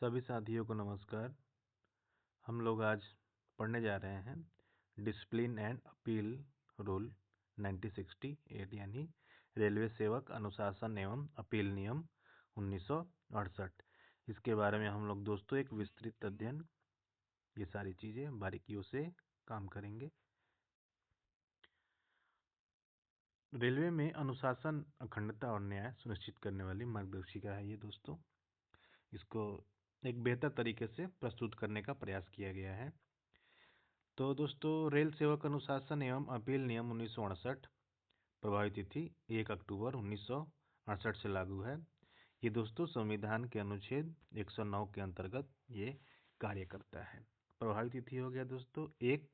सभी साथियों को नमस्कार। हम लोग आज पढ़ने जा रहे हैं डिसिप्लिन एंड अपील रूल 1968 यानी रेलवे सेवक अनुशासन एवं अपील नियम 1968। इसके बारे में हम लोग दोस्तों एक विस्तृत अध्ययन, ये सारी चीज़ें बारीकियों से काम करेंगे। रेलवे में अनुशासन, अखंडता और न्याय सुनिश्चित करने वाली मार्गदर्शिका है ये दोस्तों। इसको एक बेहतर तरीके से प्रस्तुत करने का प्रयास किया गया है। तो दोस्तों, रेल सेवक अनुशासन एवं अपील नियम 1968 प्रभावी तिथि 1 अक्टूबर 1968 से लागू है। ये दोस्तों संविधान के अनुच्छेद 109 के अंतर्गत ये कार्य करता है। प्रभावी तिथि हो गया दोस्तों 1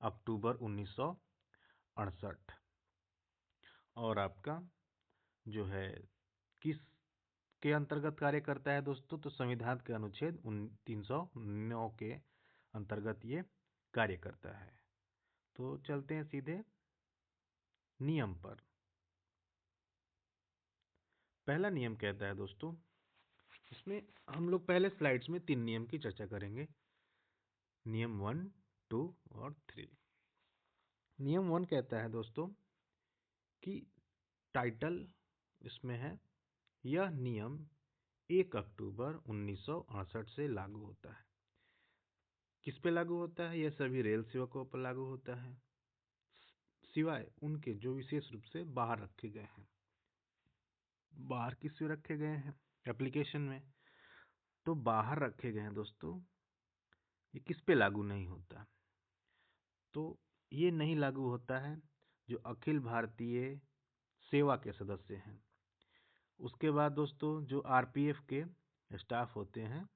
अक्टूबर 1968। और आपका जो है किस के अंतर्गत कार्य करता है दोस्तों, तो संविधान के अनुच्छेद 309 के अंतर्गत ये कार्य करता है। तो चलते हैं सीधे नियम पर। पहला नियम कहता है दोस्तों, इसमें हम लोग पहले स्लाइड्स में 3 नियम की चर्चा करेंगे, नियम 1, 2 और 3। नियम 1 कहता है दोस्तों कि टाइटल इसमें है, यह नियम 1 अक्टूबर 1968 से लागू होता है। किस पे लागू होता है? यह सभी रेल सेवकों पर लागू होता है, सिवाय उनके जो विशेष रूप से बाहर रखे गए हैं। बाहर किस पे रखे गए हैं? एप्लीकेशन में। तो बाहर रखे गए हैं दोस्तों, ये किस पे लागू नहीं होता? तो ये नहीं लागू होता है जो अखिल भारतीय सेवा के सदस्य हैं। उसके बाद दोस्तों जो आरपीएफ के स्टाफ होते हैं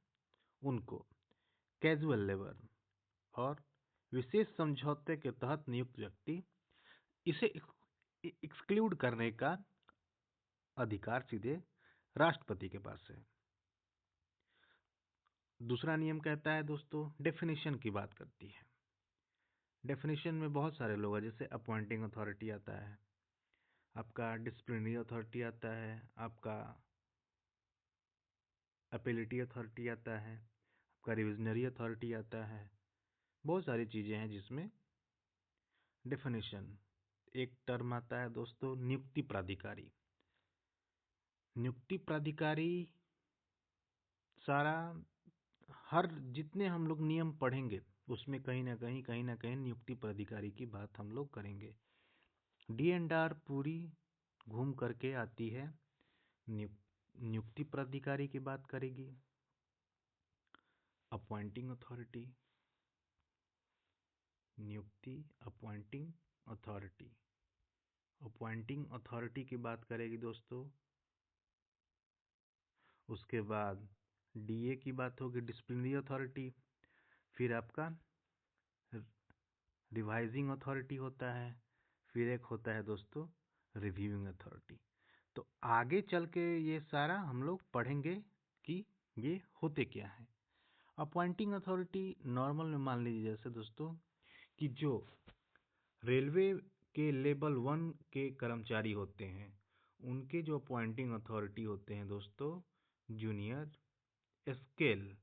उनको, कैजुअल लेबर और विशेष समझौते के तहत नियुक्त व्यक्ति, इसे एक्सक्लूड करने का अधिकार सीधे राष्ट्रपति के पास है। दूसरा नियम कहता है दोस्तों, डेफिनेशन की बात करती है। डेफिनेशन में बहुत सारे लोग हैं, जैसे अपॉइंटिंग अथॉरिटी आता है, आपका डिसिप्लिनरी अथॉरिटी आता है, आपका अपीलिटी अथॉरिटी आता है, आपका रिविजनरी अथॉरिटी आता है। बहुत सारी चीज़ें हैं जिसमें डेफिनेशन। एक टर्म आता है दोस्तों नियुक्ति प्राधिकारी। नियुक्ति प्राधिकारी सारा हर जितने हम लोग नियम पढ़ेंगे उसमें कहीं ना कहीं नियुक्ति प्राधिकारी की बात हम लोग करेंगे। डी&आर पूरी घूम करके आती है, नियुक्ति प्राधिकारी की बात करेगी। अपॉइंटिंग अथॉरिटी, नियुक्ति, अपॉइंटिंग अथॉरिटी। अपॉइंटिंग अथॉरिटी की बात करेगी दोस्तों। उसके बाद डीए की बात होगी, डिसिप्लिनरी अथॉरिटी। फिर आपका रिवाइजिंग अथॉरिटी होता है। फिर एक होता है दोस्तों रिव्यूइंग अथॉरिटी। तो आगे चल के ये सारा हम लोग पढ़ेंगे कि ये होते क्या है। अपॉइंटिंग अथॉरिटी नॉर्मल में मान लीजिए जैसे दोस्तों कि जो रेलवे के लेवल 1 के कर्मचारी होते हैं उनके जो अपॉइंटिंग अथॉरिटी होते हैं दोस्तों जूनियर स्केल।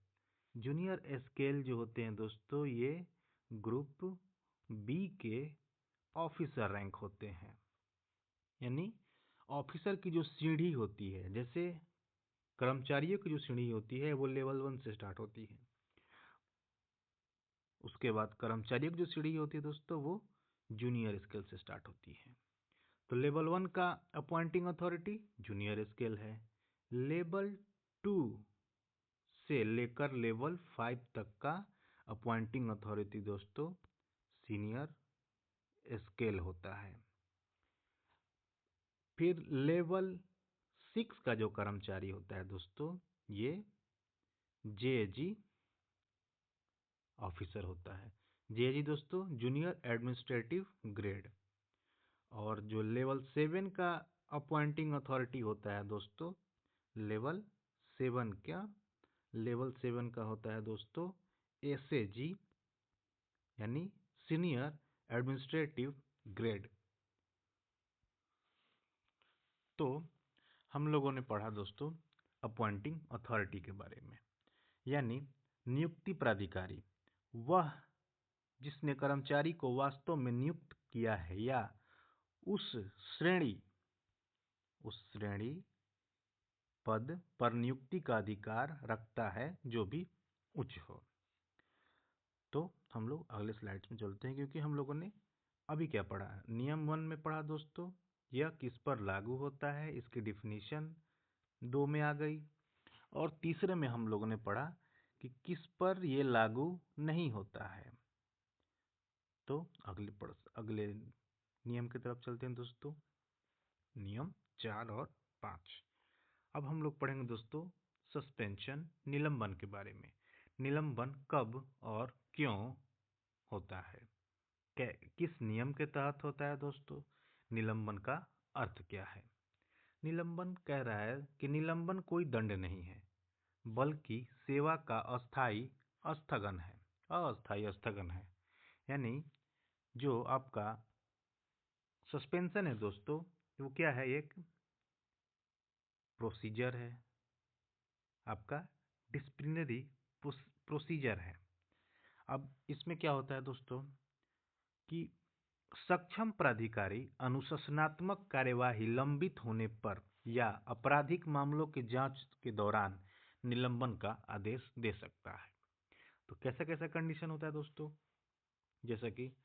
जूनियर स्केल जो होते हैं दोस्तों ये ग्रुप बी के ऑफिसर रैंक होते हैं। यानी ऑफिसर की जो सीढ़ी होती है, जैसे कर्मचारियों की जो सीढ़ी होती है वो लेवल 1 से स्टार्ट होती है। उसके बाद कर्मचारियों की जो सीढ़ी होती है दोस्तों वो जूनियर स्केल से स्टार्ट होती है। तो लेवल 1 का अपॉइंटिंग अथॉरिटी जूनियर स्केल है। लेवल 2 से लेकर लेवल 5 तक का अपॉइंटिंग अथॉरिटी दोस्तों सीनियर स्केल होता है। फिर लेवल 6 का जो कर्मचारी होता है दोस्तों ये जेएजी ऑफिसर होता है। जेएजी दोस्तों जूनियर एडमिनिस्ट्रेटिव ग्रेड। और जो लेवल 7 का अपॉइंटिंग अथॉरिटी होता है दोस्तों लेवल 7 का होता है दोस्तों एसएजी यानी सीनियर एडमिनिस्ट्रेटिव ग्रेड। तो हम लोगों ने पढ़ा दोस्तों अपॉइंटिंग अथॉरिटी के बारे में। यानी नियुक्ति प्राधिकारी वह जिसने कर्मचारी को वास्तव में नियुक्त किया है या उस श्रेणी पद पर नियुक्ति का अधिकार रखता है जो भी उच्च हो। तो हम लोग अगले स्लाइड्स में चलते हैं, क्योंकि हम लोगों ने अभी क्या पढ़ा, नियम 1 में पढ़ा दोस्तों, यह किस पर लागू होता है, इसकी डिफिनीशन 2 में आ गई। और तीसरे में हम लोगों ने पढ़ा कि किस पर ये लागू नहीं होता है। तो अगले नियम की तरफ चलते हैं दोस्तों, नियम 4 और 5। अब हम लोग पढ़ेंगे दोस्तों सस्पेंशन, निलंबन के बारे में। निलंबन कब और क्यों होता है, किस नियम के तहत होता है दोस्तों, निलंबन का अर्थ क्या है। निलंबन कह रहा है कि निलंबन कोई दंड नहीं है, बल्कि सेवा का अस्थायी स्थगन है। यानी जो आपका सस्पेंशन है दोस्तों, वो क्या है, एक प्रोसीजर है, आपका डिसिप्लिनरी प्रोसीजर है। अब इसमें क्या होता है दोस्तों कि सक्षम प्राधिकारी अनुशासनात्मक कार्यवाही लंबित होने पर या आपराधिक मामलों की जांच के दौरान निलंबन का आदेश दे सकता है। तो कैसा कैसा कंडीशन होता है दोस्तों, जैसा कि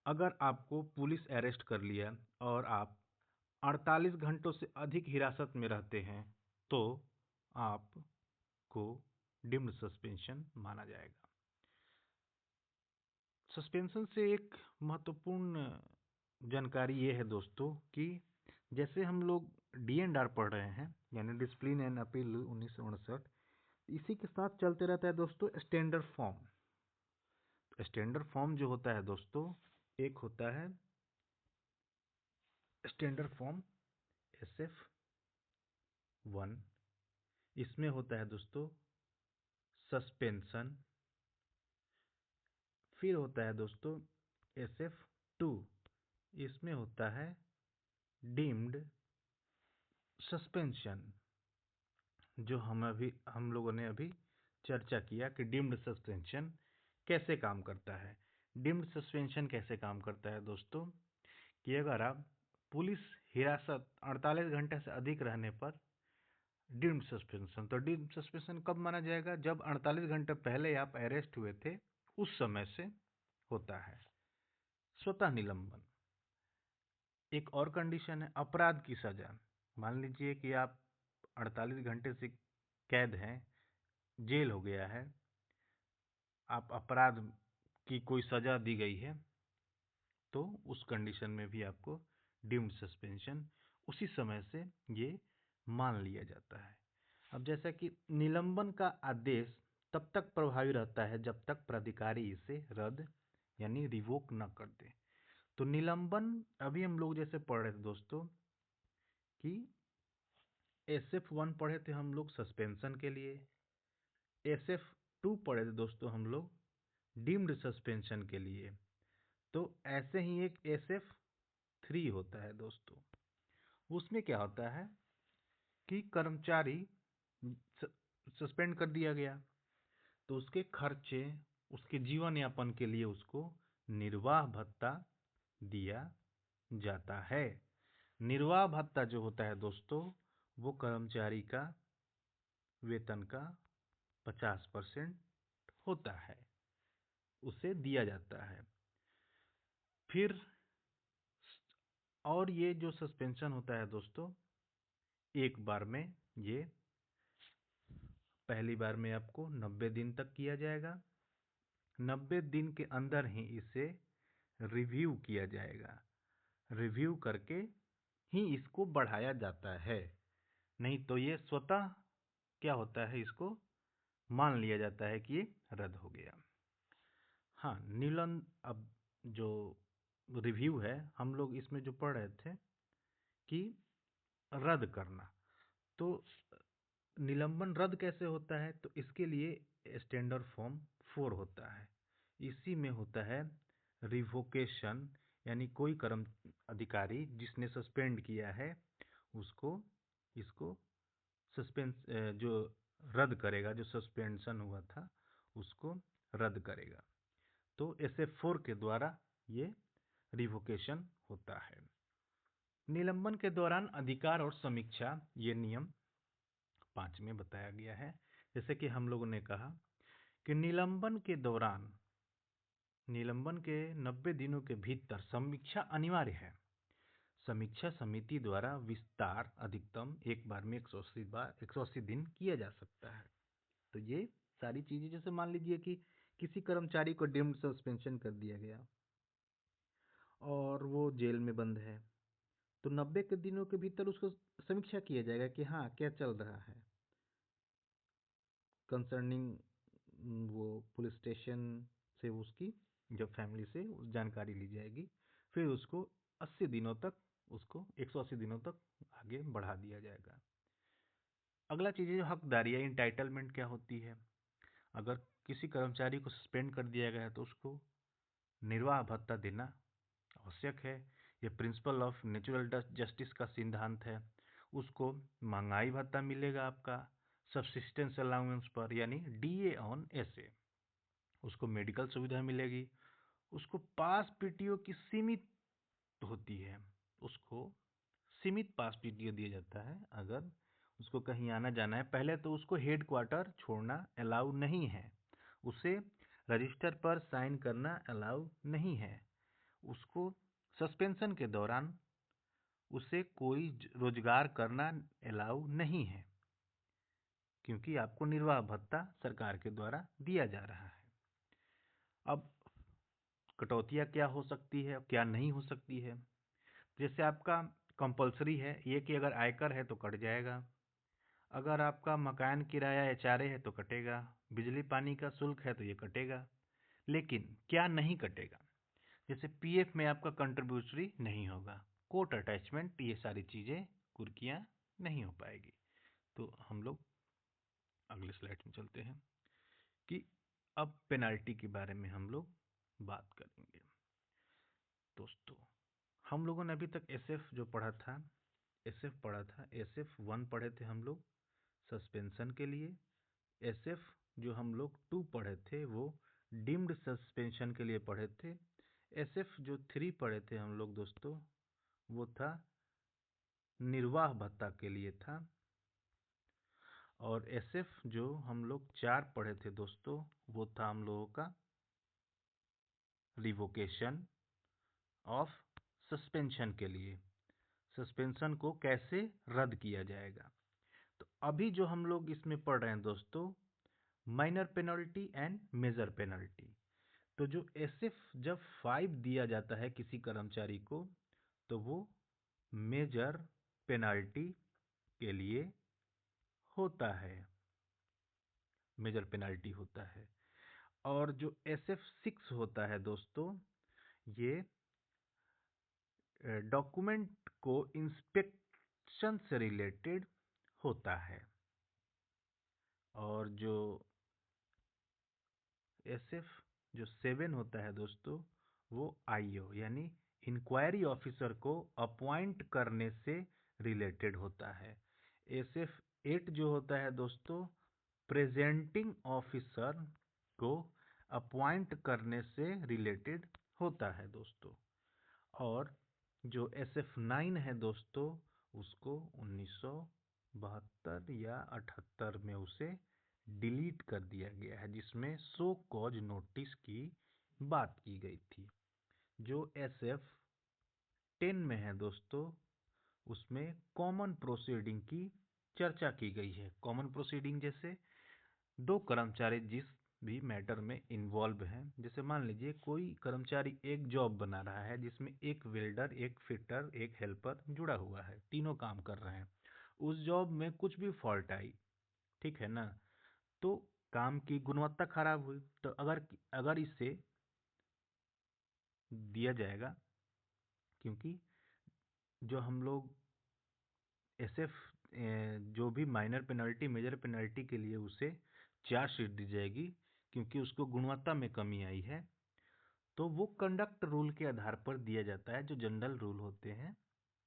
अगर आपको पुलिस अरेस्ट कर लिया और आप 48 घंटों से अधिक हिरासत में रहते हैं तो आपको डिम्ड सस्पेंशन माना जाएगा। सस्पेंशन से एक महत्वपूर्ण जानकारी ये है दोस्तों कि जैसे हम लोग डी&आर पढ़ रहे हैं, यानी डिसिप्लिन एंड अपील 1959, इसी के साथ चलते रहता है दोस्तों स्टैंडर्ड फॉर्म। स्टैंडर्ड फॉर्म जो होता है दोस्तों, एक होता है स्टैंडर्ड फॉर्म SF1, इसमें होता है दोस्तों सस्पेंशन। फिर होता है दोस्तों SF2, इसमें होता है डीम्ड सस्पेंशन, जो हम लोगों ने अभी चर्चा किया कि डीम्ड सस्पेंशन कैसे काम करता है। डीम्ड सस्पेंशन कैसे काम करता है दोस्तों कि अगर आप पुलिस हिरासत 48 घंटे से अधिक रहने पर डीम्ड सस्पेंशन, तो डीम्ड सस्पेंशन कब माना जाएगा, जब 48 घंटे पहले आप अरेस्ट हुए थे उस समय से होता है। स्वतः निलंबन एक और कंडीशन है, अपराध की सजा। मान लीजिए कि आप 48 घंटे से कैद हैं, जेल हो गया है, आप अपराध की कोई सजा दी गई है, तो उस कंडीशन में भी आपको डीम्ड सस्पेंशन उसी समय से ये मान लिया जाता है। अब जैसा कि निलंबन का आदेश तब तक प्रभावी रहता है जब तक प्राधिकारी इसे रद्द यानी रिवोक न कर दे। तो निलंबन अभी हम लोग जैसे पढ़ रहे थे दोस्तों कि SF1 पढ़े थे हम लोग सस्पेंशन के लिए, SF2 पढ़े थे दोस्तों हम लोग डीम्ड सस्पेंशन के लिए। तो ऐसे ही एक SF3 होता है दोस्तों, उसमें क्या होता है कि कर्मचारी सस्पेंड कर दिया गया तो उसके खर्चे, उसके जीवन यापन के लिए उसको निर्वाह भत्ता दिया जाता है। निर्वाह भत्ता जो होता है दोस्तों, वो कर्मचारी का वेतन का 50% होता है, उसे दिया जाता है। फिर और ये जो सस्पेंशन होता है दोस्तों, एक बार में ये पहली बार में आपको 90 दिन तक किया जाएगा, 90 दिन के अंदर ही इसे रिव्यू किया जाएगा, रिव्यू करके ही इसको बढ़ाया जाता है, नहीं तो ये स्वतः क्या होता है, इसको मान लिया जाता है कि ये रद्द हो गया। हाँ, अब जो रिव्यू है हम लोग इसमें जो पढ़ रहे थे कि रद्द करना, तो निलंबन रद्द कैसे होता है, तो इसके लिए स्टैंडर्ड फॉर्म 4 होता है। इसी में होता है रिवोकेशन, यानी कोई कर्म अधिकारी जिसने सस्पेंड किया है उसको इसको सस्पेंस जो रद्द करेगा, जो सस्पेंशन हुआ था उसको रद्द करेगा। तो SF4 के द्वारा ये रिवोकेशन होता है। निलंबन के दौरान अधिकार और समीक्षा, ये नियम 5 में बताया गया है। जैसे कि हम लोगों ने कहा कि निलंबन के दौरान, निलंबन के 90 दिनों के भीतर समीक्षा अनिवार्य है। समीक्षा समिति द्वारा विस्तार अधिकतम एक बार में 180 दिन किया जा सकता है। तो ये सारी चीजें, जैसे मान लीजिए कि किसी कर्मचारी को डीम्ड सस्पेंशन कर दिया गया और वो जेल में बंद है, तो 90 के दिनों के भीतर उसको समीक्षा किया जाएगा कि हाँ क्या चल रहा है कंसर्निंग, वो पुलिस स्टेशन से उसकी जो फैमिली से उस जानकारी ली जाएगी, फिर उसको 80 दिनों तक, उसको 180 दिनों तक आगे बढ़ा दिया जाएगा। अगला चीज़ है हकदारी या इंटाइटलमेंट क्या होती है। अगर किसी कर्मचारी को सस्पेंड कर दिया गया है तो उसको निर्वाह भत्ता देना आवश्यक है। ये प्रिंसिपल ऑफ नेचुरल जस्टिस का सिद्धांत है। उसको महंगाई भत्ता मिलेगा आपका सब्सिस्टेंस अलाउंस पर, यानी DA ऑन SA। उसको मेडिकल सुविधा मिलेगी। उसको पास PTO की सीमित होती है, उसको सीमित पास PTO दिया जाता है। अगर उसको कहीं आना जाना है, पहले तो उसको हेड क्वार्टर छोड़ना अलाउ नहीं है, उसे रजिस्टर पर साइन करना अलाउ नहीं है, उसको सस्पेंशन के दौरान उसे कोई रोजगार करना अलाउ नहीं है, क्योंकि आपको निर्वाह भत्ता सरकार के द्वारा दिया जा रहा है। अब कटौतियाँ क्या हो सकती है, क्या नहीं हो सकती है। जैसे आपका कंपलसरी है ये कि अगर आयकर है तो कट जाएगा, अगर आपका मकान किराया या चारे है तो कटेगा, बिजली पानी का शुल्क है तो ये कटेगा। लेकिन क्या नहीं कटेगा, जैसे PF में आपका कंट्रीब्यूटरी नहीं होगा, कोर्ट अटैचमेंट, ये सारी चीज़ें कुर्कियाँ नहीं हो पाएगी। तो हम लोग अगले स्लाइड में चलते हैं कि अब पेनाल्टी के बारे में हम लोग बात करेंगे। दोस्तों, हम लोगों ने अभी तक SF जो पढ़ा था, SF पढ़ा था, SF1 पढ़े थे हम लोग सस्पेंशन के लिए। SF जो हम लोग 2 पढ़े थे वो डीम्ड सस्पेंशन के लिए पढ़े थे। SF जो 3 पढ़े थे हम लोग दोस्तों, वो था निर्वाह भत्ता के लिए था। और SF जो हम लोग 4 पढ़े थे दोस्तों, वो था हम लोगों का रिवोकेशन ऑफ सस्पेंशन के लिए, सस्पेंशन को कैसे रद्द किया जाएगा। तो अभी जो हम लोग इसमें पढ़ रहे हैं दोस्तों, minor penalty and major penalty. तो जो SF जब 5 दिया जाता है किसी कर्मचारी को, तो वो मेजर पेनल्टी के लिए होता है, मेजर पेनल्टी होता है। और जो SF6 होता है दोस्तों, ये डॉक्यूमेंट को इंस्पेक्शन से रिलेटेड होता है। और जो SF जो 7 होता है दोस्तों, वो IO यानी इंक्वायरी ऑफिसर को अपॉइंट करने से रिलेटेड होता है। SF8 जो होता है दोस्तों, प्रेजेंटिंग ऑफिसर को अपॉइंट करने से रिलेटेड होता है दोस्तों। और जो SF9 है दोस्तों, उसको 1972 या 78 में उसे डिलीट कर दिया गया है, जिसमें सो कॉज नोटिस की बात की गई थी। जो SF10 में है दोस्तों, उसमें कॉमन प्रोसीडिंग की चर्चा की गई है। कॉमन प्रोसीडिंग जैसे 2 कर्मचारी जिस भी मैटर में इन्वॉल्व हैं, जैसे मान लीजिए कोई कर्मचारी एक जॉब बना रहा है जिसमें एक वेल्डर, एक फिटर, एक हेल्पर जुड़ा हुआ है, तीनों काम कर रहे हैं। उस जॉब में कुछ भी फॉल्ट आई, ठीक है ना, तो काम की गुणवत्ता खराब हुई, तो अगर अगर इसे दिया जाएगा, क्योंकि जो हम लोग SF जो भी माइनर पेनल्टी मेजर पेनल्टी के लिए उसे चार्जशीट दी जाएगी, क्योंकि उसको गुणवत्ता में कमी आई है, तो वो कंडक्ट रूल के आधार पर दिया जाता है। जो जनरल रूल होते हैं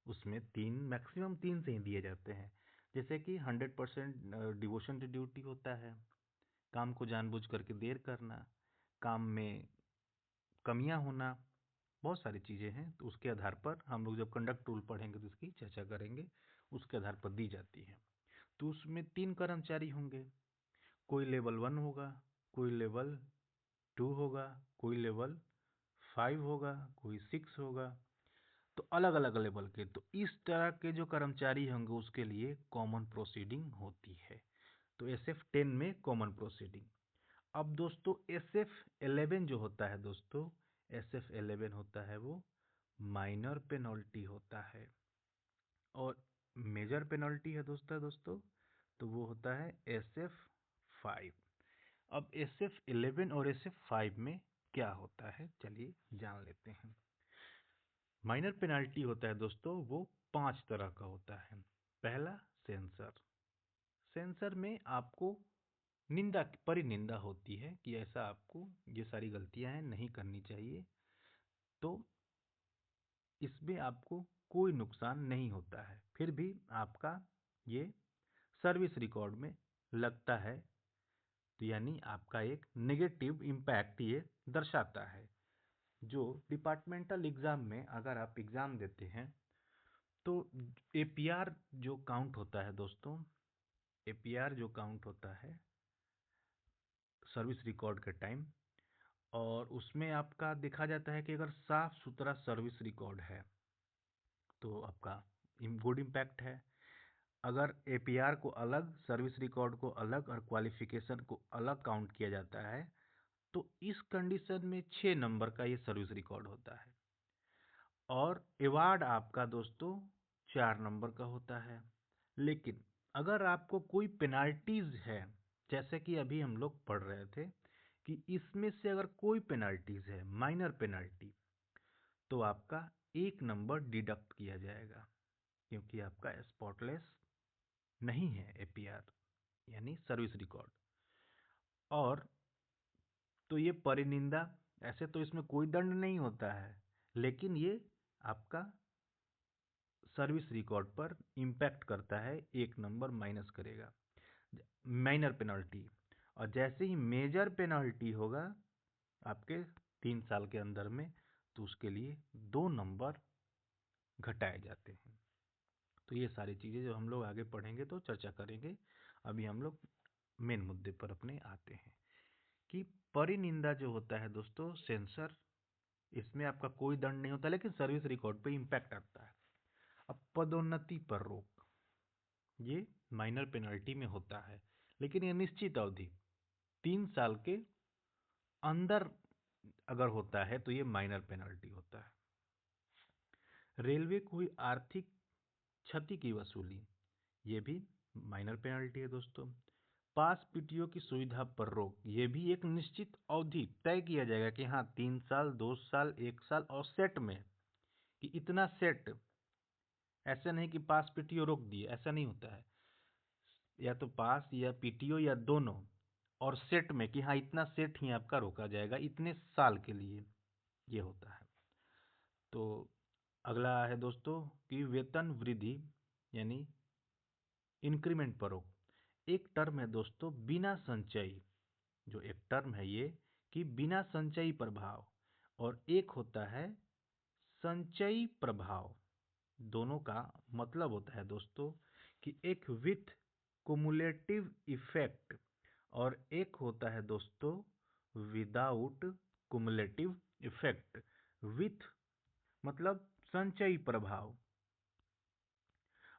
उसमें 3 मैक्सिमम 3 से ही दिए जाते हैं। जैसे कि 100% डिवोशन टू ड्यूटी होता है, काम को जानबूझ करके देर करना, काम में कमियां होना, बहुत सारी चीज़ें हैं। तो उसके आधार पर हम लोग जब कंडक्ट रूल पढ़ेंगे तो इसकी चर्चा करेंगे, उसके आधार पर दी जाती है। तो उसमें 3 कर्मचारी होंगे, कोई लेवल 1 होगा, कोई लेवल 2 होगा, कोई लेवल 5 होगा, कोई 6 होगा, तो अलग अलग लेवल के। तो इस तरह के जो कर्मचारी होंगे उसके लिए कॉमन प्रोसीडिंग होती है। तो SF10 में कॉमन प्रोसीडिंग। अब दोस्तों SF11 जो होता है दोस्तों, SF11 होता है वो माइनर पेनल्टी होता है, और मेजर पेनल्टी है दोस्तों तो वो होता है SF5। अब SF11 और SF5 में क्या होता है चलिए जान लेते हैं। माइनर पेनल्टी होता है दोस्तों, वो 5 तरह का होता है। पहला सेंसर। सेंसर में आपको निंदा परिनिंदा होती है कि ऐसा आपको ये सारी गलतियां हैं नहीं करनी चाहिए, तो इसमें आपको कोई नुकसान नहीं होता है, फिर भी आपका ये सर्विस रिकॉर्ड में लगता है, तो यानी आपका एक नेगेटिव इम्पैक्ट ये दर्शाता है। जो डिपार्टमेंटल एग्ज़ाम में अगर आप एग्ज़ाम देते हैं तो APR जो काउंट होता है दोस्तों, APR जो काउंट होता है सर्विस रिकॉर्ड के टाइम, और उसमें आपका देखा जाता है कि अगर साफ सुथरा सर्विस रिकॉर्ड है तो आपका गुड इम्पैक्ट है। अगर APR को अलग, सर्विस रिकॉर्ड को अलग और क्वालिफिकेशन को अलग काउंट किया जाता है, तो इस कंडीशन में 6 नंबर का ये सर्विस रिकॉर्ड होता है। और अवार्ड आपका दोस्तों 4 नंबर का होता है। लेकिन अगर आपको कोई पेनाल्टीज है, जैसे कि अभी हम लोग पढ़ रहे थे कि इसमें से अगर कोई पेनाल्टीज है, माइनर पेनाल्टी, तो आपका 1 नंबर डिडक्ट किया जाएगा, क्योंकि आपका स्पॉटलेस नहीं है APR यानी सर्विस रिकॉर्ड। और तो ये परिनिंदा, ऐसे तो इसमें कोई दंड नहीं होता है, लेकिन ये आपका सर्विस रिकॉर्ड पर इम्पैक्ट करता है, 1 नंबर माइनस करेगा, माइनर पेनल्टी। और जैसे ही मेजर पेनल्टी होगा आपके 3 साल के अंदर में, तो उसके लिए 2 नंबर घटाए जाते हैं। तो ये सारी चीज़ें जो हम लोग आगे पढ़ेंगे तो चर्चा करेंगे। अभी हम लोग मेन मुद्दे पर अपने आते हैं कि परिनिंदा जो होता है दोस्तों, सेंसर, इसमें आपका कोई दंड नहीं होता, लेकिन सर्विस रिकॉर्ड पे इम्पैक्ट आता है। अब पदोन्नति पर रोक, ये माइनर पेनल्टी में होता है, लेकिन ये निश्चित अवधि 3 साल के अंदर अगर होता है तो ये माइनर पेनल्टी होता है। रेलवे कोई आर्थिक क्षति की वसूली, ये भी माइनर पेनल्टी है दोस्तों। पास PTO की सुविधा पर रोक, ये भी एक निश्चित अवधि तय किया जाएगा कि हाँ 3 साल, 2 साल, 1 साल, और सेट में कि इतना सेट, ऐसा नहीं कि पास PTO रोक दिए, ऐसा नहीं होता है। या तो पास या PTO या दोनों, और सेट में कि हाँ इतना सेट ही आपका रोका जाएगा इतने साल के लिए, ये होता है। तो अगला है दोस्तों कि वेतन वृद्धि यानी इंक्रीमेंट पर रोक। एक टर्म है दोस्तों बिना संचयी, जो एक टर्म है ये कि बिना संचयी प्रभाव, और एक होता है संचयी प्रभाव। दोनों का मतलब होता है दोस्तों कि एक विथ कुमुलेटिव इफेक्ट, और एक होता है दोस्तों विदाउट कुमुलेटिव इफेक्ट। विथ मतलब संचयी प्रभाव,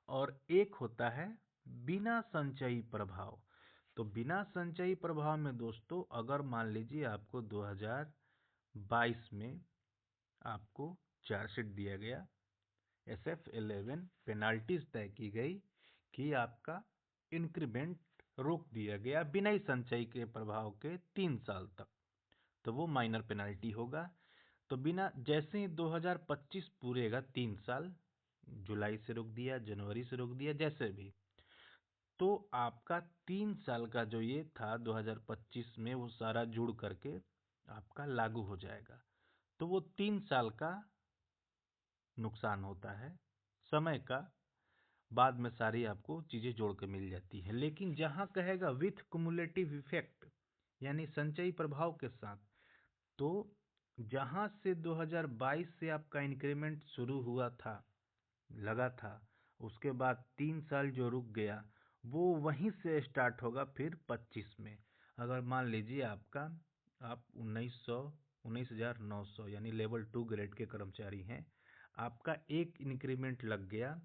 और एक होता है बिना संचयी प्रभाव। तो बिना संचयी प्रभाव में दोस्तों अगर मान लीजिए आपको 2022 में आपको चार्जशीट दिया गया, SF11 पेनाल्टीज तय की गई कि आपका इंक्रीमेंट रोक दिया गया बिना ही संचयी के प्रभाव के 3 साल तक, तो वो माइनर पेनाल्टी होगा। तो बिना, जैसे ही 2025 पूरेगा 3 साल, जुलाई से रोक दिया, जनवरी से रोक दिया, जैसे भी, तो आपका 3 साल का जो ये था 2025 में, वो सारा जुड़ करके आपका लागू हो जाएगा। तो वो 3 साल का नुकसान होता है समय का, बाद में सारी आपको चीज़ें जोड़ के मिल जाती है। लेकिन जहाँ कहेगा विथ कुमुलेटिव इफेक्ट यानी संचयी प्रभाव के साथ, तो जहाँ से 2022 से आपका इंक्रीमेंट शुरू हुआ था, लगा था, उसके बाद 3 साल जो रुक गया वो वहीं से स्टार्ट होगा फिर 25 में। अगर मान लीजिए आप 19,900 यानी लेवल 2 ग्रेड के कर्मचारी हैं, आपका एक इंक्रीमेंट लग गया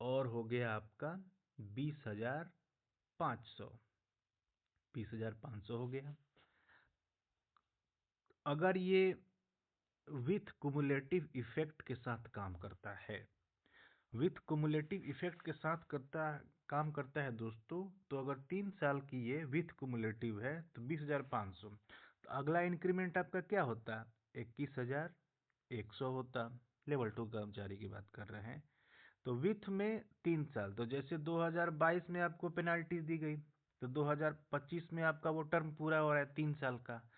और हो गया आपका 20,500, 20,500 हो गया। अगर ये विथ कुमुलेटिव इफेक्ट के साथ काम करता है, विथ कुमुलेटिव इफेक्ट के साथ काम करता है दोस्तों, तो अगर 3 साल की ये विथ कुमुलेटिव है तो 20,500, तो अगला इंक्रीमेंट आपका क्या होता? 21,100 होता। लेवल 2 कर्मचारी की बात कर रहे हैं। तो विथ में 3 साल, तो जैसे 2022 में आपको पेनाल्टी दी गई, तो 2025 में आपका वो टर्म पूरा हो रहा है 3 साल का,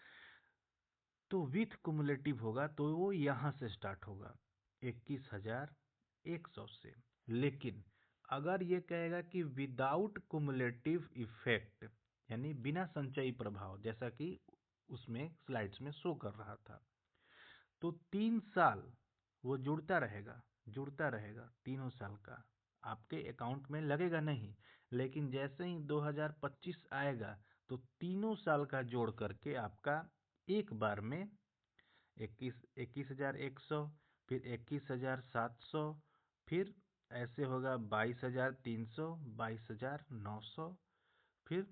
तो विथ कुमुलेटिव होगा तो वो यहाँ से स्टार्ट होगा 21,100 से। लेकिन अगर ये कहेगा कि विदाउट कुमुलेटिव इफेक्ट यानी बिना संचयी प्रभाव, जैसा कि उसमें स्लाइड्स में शो कर रहा था, तो 3 साल वो जुड़ता रहेगा तीनों साल का, आपके अकाउंट में लगेगा नहीं। लेकिन जैसे ही 2025 आएगा तो तीनों साल का जोड़ करके आपका एक बार में 21,100, फिर 21,700, फिर ऐसे होगा 22,300, 22,900, फिर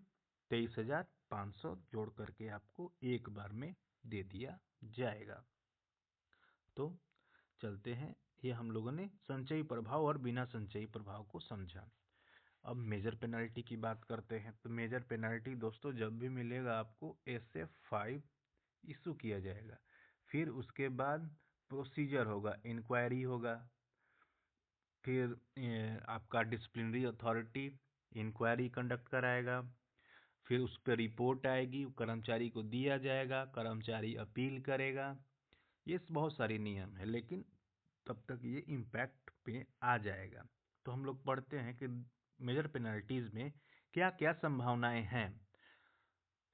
23,500 जोड़ करके आपको एक बार में दे दिया जाएगा। तो चलते हैं, ये हम लोगों ने संचयी प्रभाव और बिना संचयी प्रभाव को समझा। अब मेजर पेनल्टी की बात करते हैं। तो मेजर पेनल्टी दोस्तों जब भी मिलेगा आपको SF5 इशू किया जाएगा। फिर उसके बाद प्रोसीजर होगा, इंक्वायरी होगा, फिर आपका डिसिप्लिनरी अथॉरिटी इंक्वायरी कंडक्ट कराएगा, फिर उस पर रिपोर्ट आएगी, कर्मचारी को दिया जाएगा, कर्मचारी अपील करेगा। ये बहुत सारे नियम है, लेकिन तब तक ये इम्पैक्ट पे आ जाएगा। तो हम लोग पढ़ते हैं कि मेजर पेनल्टीज में क्या क्या संभावनाएं हैं।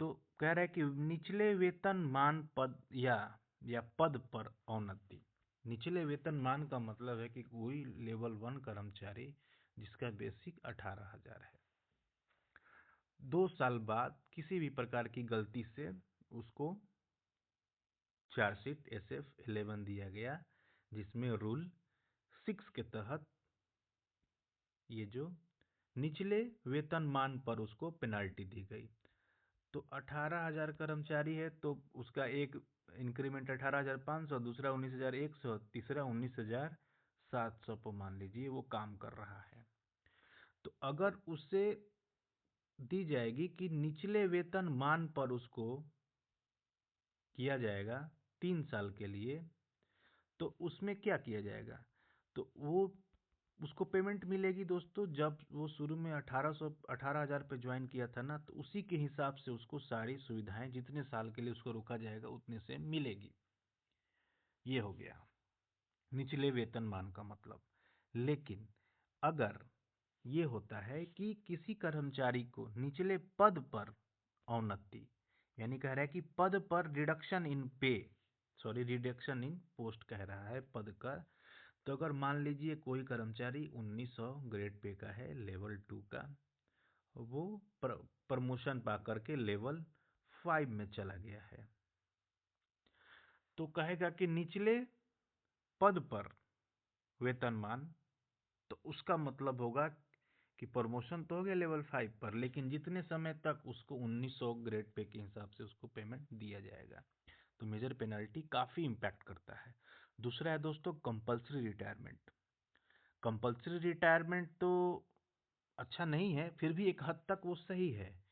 तो कह रहा है कि निचले वेतन मान पद या पद पर अवनति। निचले वेतन मान का मतलब है कि कोई लेवल 1 कर्मचारी जिसका बेसिक 18,000 है, 2 साल बाद किसी भी प्रकार की गलती से उसको चार्जशीट SF11 दिया गया, जिसमें रूल 6 के तहत ये जो निचले वेतन मान पर उसको पेनाल्टी दी गई। तो 18,000 कर्मचारी है तो उसका एक इंक्रीमेंट 18,500, दूसरा 19,100, तीसरा 19,700 पर मान लीजिए वो काम कर रहा है। तो अगर उसे दी जाएगी कि निचले वेतन मान पर उसको किया जाएगा 3 साल के लिए, तो उसमें क्या किया जाएगा? तो वो उसको पेमेंट मिलेगी दोस्तों, जब वो शुरू में 18,000 पे ज्वाइन किया था ना, तो उसी के हिसाब से उसको सारी सुविधाएं जितने साल के लिए उसको रोका जाएगा उतने से मिलेगी। ये हो गया निचले वेतनमान का मतलब। लेकिन अगर ये होता है कि किसी कर्मचारी को निचले पद पर अवनति, यानी कह रहा है कि पद पर रिडक्शन इन पे, रिडक्शन इन पोस्ट कह रहा है पद का। तो अगर मान लीजिए कोई कर्मचारी 1900 ग्रेड पे का है, लेवल 2 का, वो प्रमोशन पा करके लेवल 5 में चला गया है, तो कहेगा कि निचले पद पर वेतनमान, तो उसका मतलब होगा कि प्रमोशन तो हो गया लेवल 5 पर, लेकिन जितने समय तक उसको 1900 ग्रेड पे के हिसाब से उसको पेमेंट दिया जाएगा। तो मेजर पेनल्टी काफ़ी इम्पैक्ट करता है। दूसरा है दोस्तों कंपल्सरी रिटायरमेंट। कंपल्सरी रिटायरमेंट तो अच्छा नहीं है, फिर भी एक हद तक वो सही है,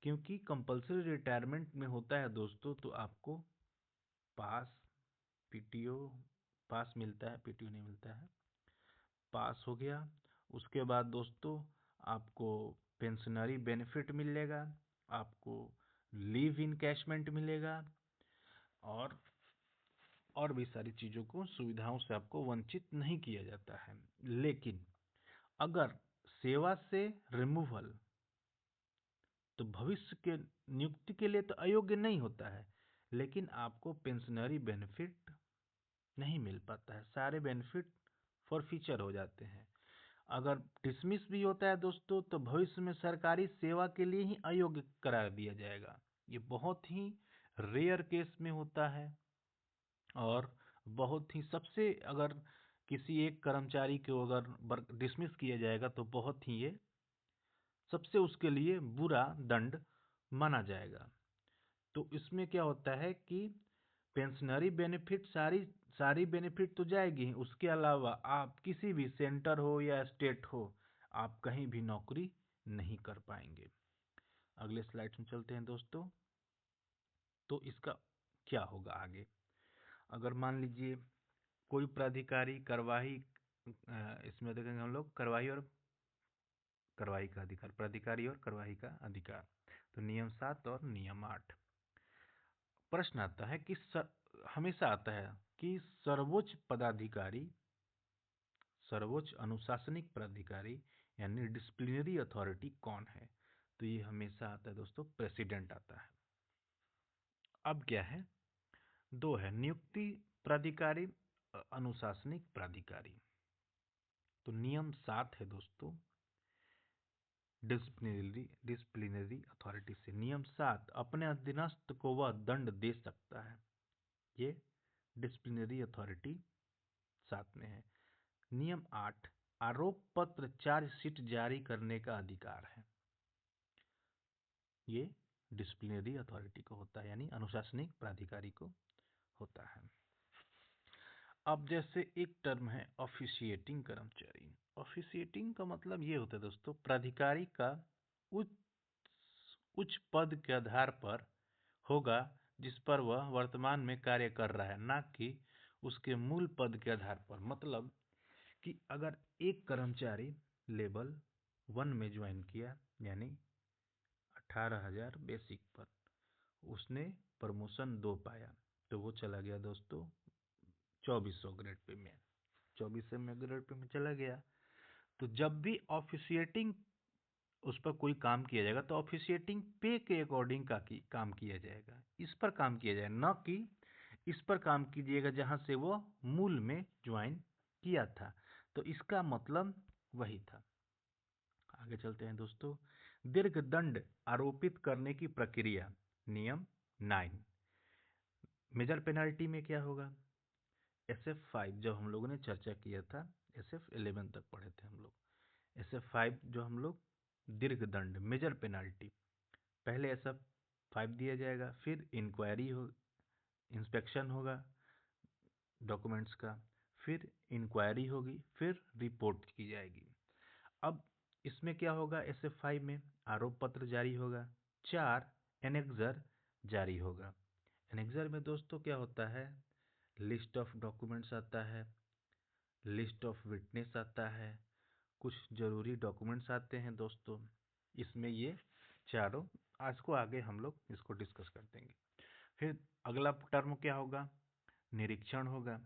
क्योंकि कंपल्सरी रिटायरमेंट में होता है दोस्तों, तो आपको पास PTO पास मिलता है, PTO नहीं मिलता है, पास हो गया। उसके बाद दोस्तों आपको पेंशनरी बेनिफिट मिलेगा, आपको लीव इनकैशमेंट मिलेगा, और भी सारी चीज़ों को, सुविधाओं से आपको वंचित नहीं किया जाता है। लेकिन अगर सेवा से रिमूवल तो भविष्य के नियुक्ति के लिए तो अयोग्य नहीं होता है, लेकिन आपको पेंशनरी बेनिफिट नहीं मिल पाता है, सारे बेनिफिट फॉरफीचर हो जाते हैं। अगर डिसमिस भी होता है दोस्तों तो भविष्य में सरकारी सेवा के लिए ही अयोग्य करार दिया जाएगा। ये बहुत ही रेयर केस में होता है और बहुत ही सबसे अगर किसी एक कर्मचारी को अगर डिसमिस किया जाएगा तो बहुत ही ये सबसे उसके लिए बुरा दंड माना जाएगा। तो इसमें क्या होता है कि पेंशनरी बेनिफिट सारी सारी बेनिफिट तो जाएगी ही, उसके अलावा आप किसी भी सेंटर हो या स्टेट हो, आप कहीं भी नौकरी नहीं कर पाएंगे। अगले स्लाइड में चलते हैं दोस्तों। तो इसका क्या होगा आगे? अगर मान लीजिए कोई प्राधिकारी कार्यवाही, इसमें देखेंगे हम लोग कार्यवाही का अधिकार, प्राधिकारी और कार्यवाही का अधिकार। तो नियम 7 और नियम 8 प्रश्न आता है कि हमेशा आता है कि सर्वोच्च पदाधिकारी, सर्वोच्च अनुशासनिक प्राधिकारी यानी डिसिप्लिनरी अथॉरिटी कौन है? तो ये हमेशा आता है दोस्तों, प्रेसिडेंट आता है। अब क्या है? दो है, नियुक्ति प्राधिकारी, अनुशासनिक प्राधिकारी। तो नियम 7 है दोस्तों डिसिप्लिनरी अथॉरिटी से। नियम 7, अपने अधीनस्थ को वह दंड दे सकता है, ये डिसिप्लिनरी अथॉरिटी 7 में है। नियम 8, आरोप पत्र चार्जशीट जारी करने का अधिकार है, ये डिसिप्लिनरी अथॉरिटी को होता है, यानी अनुशासनिक प्राधिकारी को होता है। अब जैसे एक टर्म है ऑफिशिएटिंग कर्मचारी। ऑफिशिएटिंग का मतलब ये होता है दोस्तों, प्राधिकारी का उच्च उच्च पद के आधार पर होगा जिस पर वह वर्तमान में कार्य कर रहा है, ना कि उसके मूल पद के आधार पर। मतलब कि अगर एक कर्मचारी लेवल 1 में ज्वाइन किया, यानी 18,000 बेसिक पर, उसने प्रमोशन 2 पाया, तो वो चला गया दोस्तों 2400 ग्रेड पे में, 2400 ग्रेड पे में चला गया। तो जब भी ऑफिशिएटिंग उस पर कोई काम किया जाएगा तो ऑफिशिएटिंग पे के अकॉर्डिंग काम किया जाएगा, इस पर काम किया जाएगा, न कि इस पर काम कीजिएगा जहां से वो मूल में ज्वाइन किया था। तो इसका मतलब वही था। आगे चलते हैं दोस्तों। दीर्घ दंड आरोपित करने की प्रक्रिया, नियम 9। मेजर पेनाल्टी में क्या होगा? SF5 जो हम लोगों ने चर्चा किया था, SF11 तक पढ़े थे हम लोग। SF5 जो हम लोग दीर्घ दंड, मेजर पेनाल्टी, पहले SF5 दिया जाएगा, फिर इंक्वायरी हो, इंस्पेक्शन होगा डॉक्यूमेंट्स का, फिर इंक्वायरी होगी, फिर रिपोर्ट की जाएगी। अब इसमें क्या होगा? SF5 में आरोप पत्र जारी होगा, 4 एनेक्जर जारी होगा। एनेक्जर में दोस्तों क्या होता है? लिस्ट ऑफ डॉक्यूमेंट्स आता है, लिस्ट ऑफ विटनेस आता है, कुछ जरूरी डॉक्यूमेंट्स आते हैं दोस्तों। इसमें ये चारों, आज को आगे हम लोग इसको डिस्कस कर देंगे। फिर अगला टर्म क्या होगा? निरीक्षण होगा,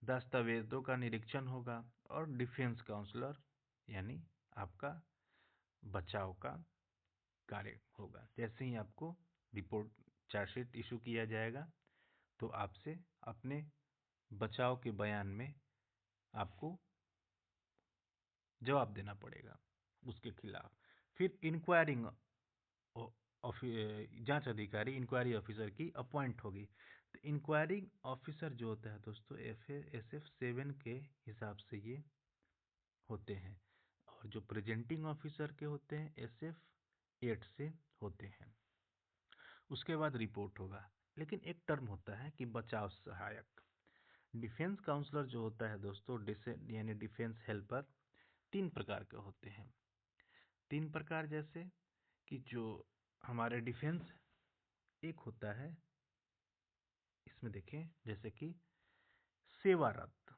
दस्तावेजों का निरीक्षण होगा, और डिफेंस काउंसलर यानी आपका बचाव का कार्य होगा। जैसे ही आपको रिपोर्ट चार्जशीट इशू किया जाएगा तो आपसे अपने बचाव के बयान में आपको जवाब देना पड़ेगा उसके खिलाफ। फिर इंक्वायरिंग जांच अधिकारी, इंक्वायरी ऑफिसर की अपॉइंट होगी। तो इंक्वायरिंग ऑफिसर जो होता है दोस्तों SF7 के हिसाब से ये होते हैं, और जो प्रेजेंटिंग ऑफिसर के होते हैं SF8 से होते हैं। उसके बाद रिपोर्ट होगा। लेकिन एक टर्म होता है कि बचाव सहायक। डिफेंस काउंसलर जो होता है दोस्तों, यानी डिफेंस हेल्पर, 3 प्रकार के होते हैं। 3 प्रकार जैसे कि जो हमारे डिफेंस, एक होता है, इसमें देखें जैसे कि सेवारत,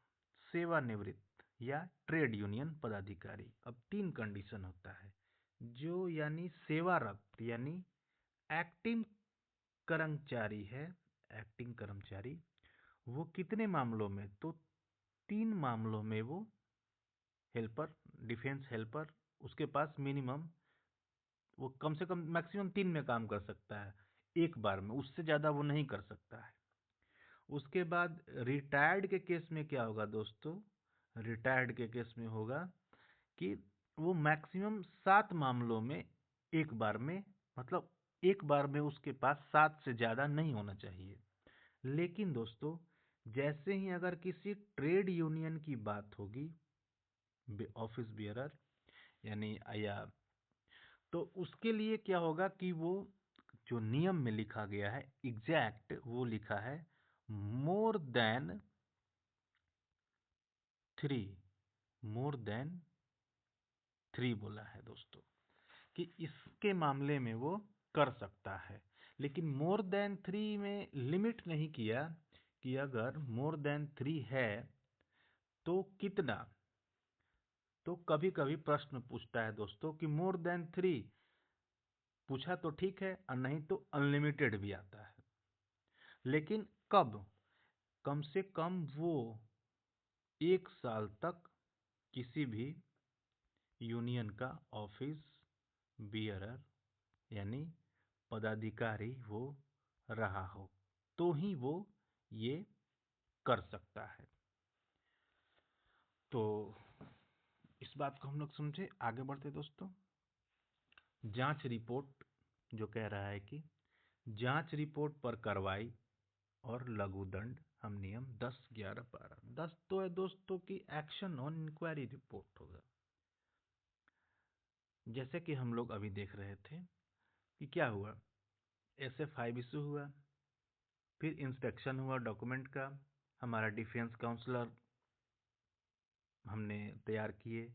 सेवानिवृत्त या ट्रेड यूनियन पदाधिकारी। अब 3 कंडीशन होता है। जो यानी सेवारत यानी एक्टिंग कर्मचारी है, एक्टिंग कर्मचारी, वो कितने मामलों में? तो 3 मामलों में वो हेल्पर, डिफेंस हेल्पर, उसके पास मिनिमम वो कम से कम मैक्सिमम 3 में काम कर सकता है एक बार में, उससे ज़्यादा वो नहीं कर सकता है। उसके बाद रिटायर्ड के केस में क्या होगा दोस्तों, रिटायर्ड के केस में होगा कि वो मैक्सिमम 7 मामलों में एक बार में, मतलब एक बार में उसके पास 7 से ज़्यादा नहीं होना चाहिए। लेकिन दोस्तों जैसे ही अगर किसी ट्रेड यूनियन की बात होगी, ऑफिस बियरर यानी या, तो उसके लिए क्या होगा कि वो जो नियम में लिखा गया है एग्जैक्ट वो लिखा है मोर देन 3, मोर देन 3 बोला है दोस्तों, कि इसके मामले में वो कर सकता है। लेकिन मोर देन 3 में लिमिट नहीं किया कि अगर मोर देन 3 है तो कितना। तो कभी कभी प्रश्न पूछता है दोस्तों कि मोर देन 3 पूछा तो ठीक है, और नहीं तो अनलिमिटेड भी आता है। लेकिन कब, कम से कम वो 1 साल तक किसी भी यूनियन का ऑफिस बियरर यानी पदाधिकारी वो रहा हो, तो ही वो ये कर सकता है। तो इस बात को हम लोग समझे, आगे बढ़ते दोस्तों। जांच रिपोर्ट जो कह रहा है कि जांच रिपोर्ट पर कार्रवाई और लघु दंड, हम नियम 10, 11, 12, 10 तो है दोस्तों कि एक्शन ऑन इंक्वायरी रिपोर्ट होगा। जैसे कि हम लोग अभी देख रहे थे कि क्या हुआ, SF5 इशू हुआ, फिर इंस्पेक्शन हुआ डॉक्यूमेंट का, हमारा डिफेंस काउंसलर हमने तैयार किए,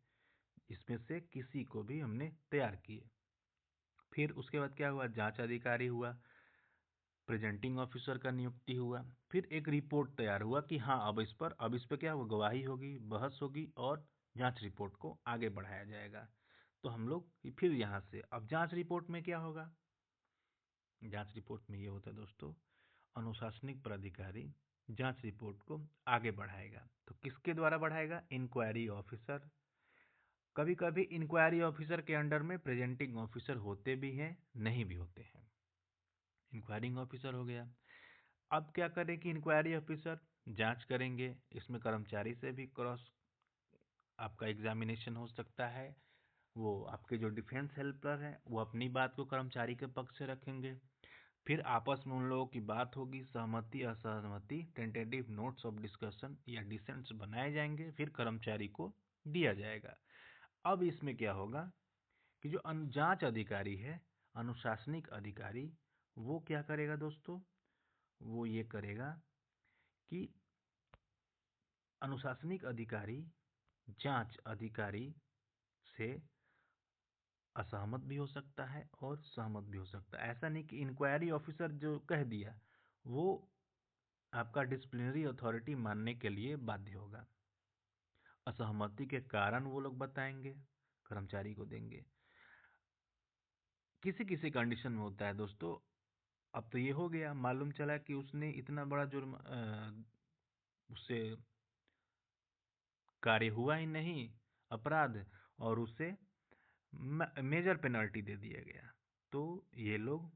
इसमें से किसी को भी हमने तैयार किए। फिर उसके बाद क्या हुआ, जांच अधिकारी हुआ, प्रेजेंटिंग ऑफिसर का नियुक्ति हुआ, फिर एक रिपोर्ट तैयार हुआ कि हाँ अब इस पर क्या हुआ, गवाही होगी, बहस होगी और जांच रिपोर्ट को आगे बढ़ाया जाएगा। तो हम लोग फिर यहाँ से अब जांच रिपोर्ट में क्या होगा, जांच रिपोर्ट में ये होता है दोस्तों, अनुशासनिक प्राधिकारी जांच रिपोर्ट को आगे बढ़ाएगा। तो किसके द्वारा बढ़ाएगा, इंक्वायरी ऑफिसर। कभी कभी इंक्वायरी ऑफिसर के अंडर में प्रेजेंटिंग ऑफिसर होते भी हैं, नहीं भी होते हैं। इंक्वायरिंग ऑफिसर हो गया। अब क्या करें कि इंक्वायरी ऑफिसर जांच करेंगे, इसमें कर्मचारी से भी क्रॉस आपका एग्जामिनेशन हो सकता है। वो आपके जो डिफेंस हेल्पर हैं वो अपनी बात को कर्मचारी के पक्ष से रखेंगे, फिर आपस में उन लोगों की बात होगी, सहमति असहमति, टेंटेटिव नोट्स ऑफ डिस्कशन या डिसेंट्स बनाए जाएंगे, फिर कर्मचारी को दिया जाएगा। अब इसमें क्या होगा कि जो जांच अधिकारी है, अनुशासनिक अधिकारी, वो क्या करेगा दोस्तों, वो ये करेगा कि अनुशासनिक अधिकारी जांच अधिकारी से असहमत भी हो सकता है और सहमत भी हो सकता है। ऐसा नहीं कि इंक्वायरी ऑफिसर जो कह दिया वो आपका डिसिप्लिनरी अथॉरिटी मानने के लिए बाध्य होगा। असहमति के कारण वो लोग बताएंगे, कर्मचारी को देंगे। किसी किसी कंडीशन में होता है दोस्तों, अब तो ये हो गया, मालूम चला कि उसने इतना बड़ा जुर्म उससे कार्य हुआ ही नहीं, अपराध, और उसे मेजर पेनल्टी दे दिया गया। तो ये लोग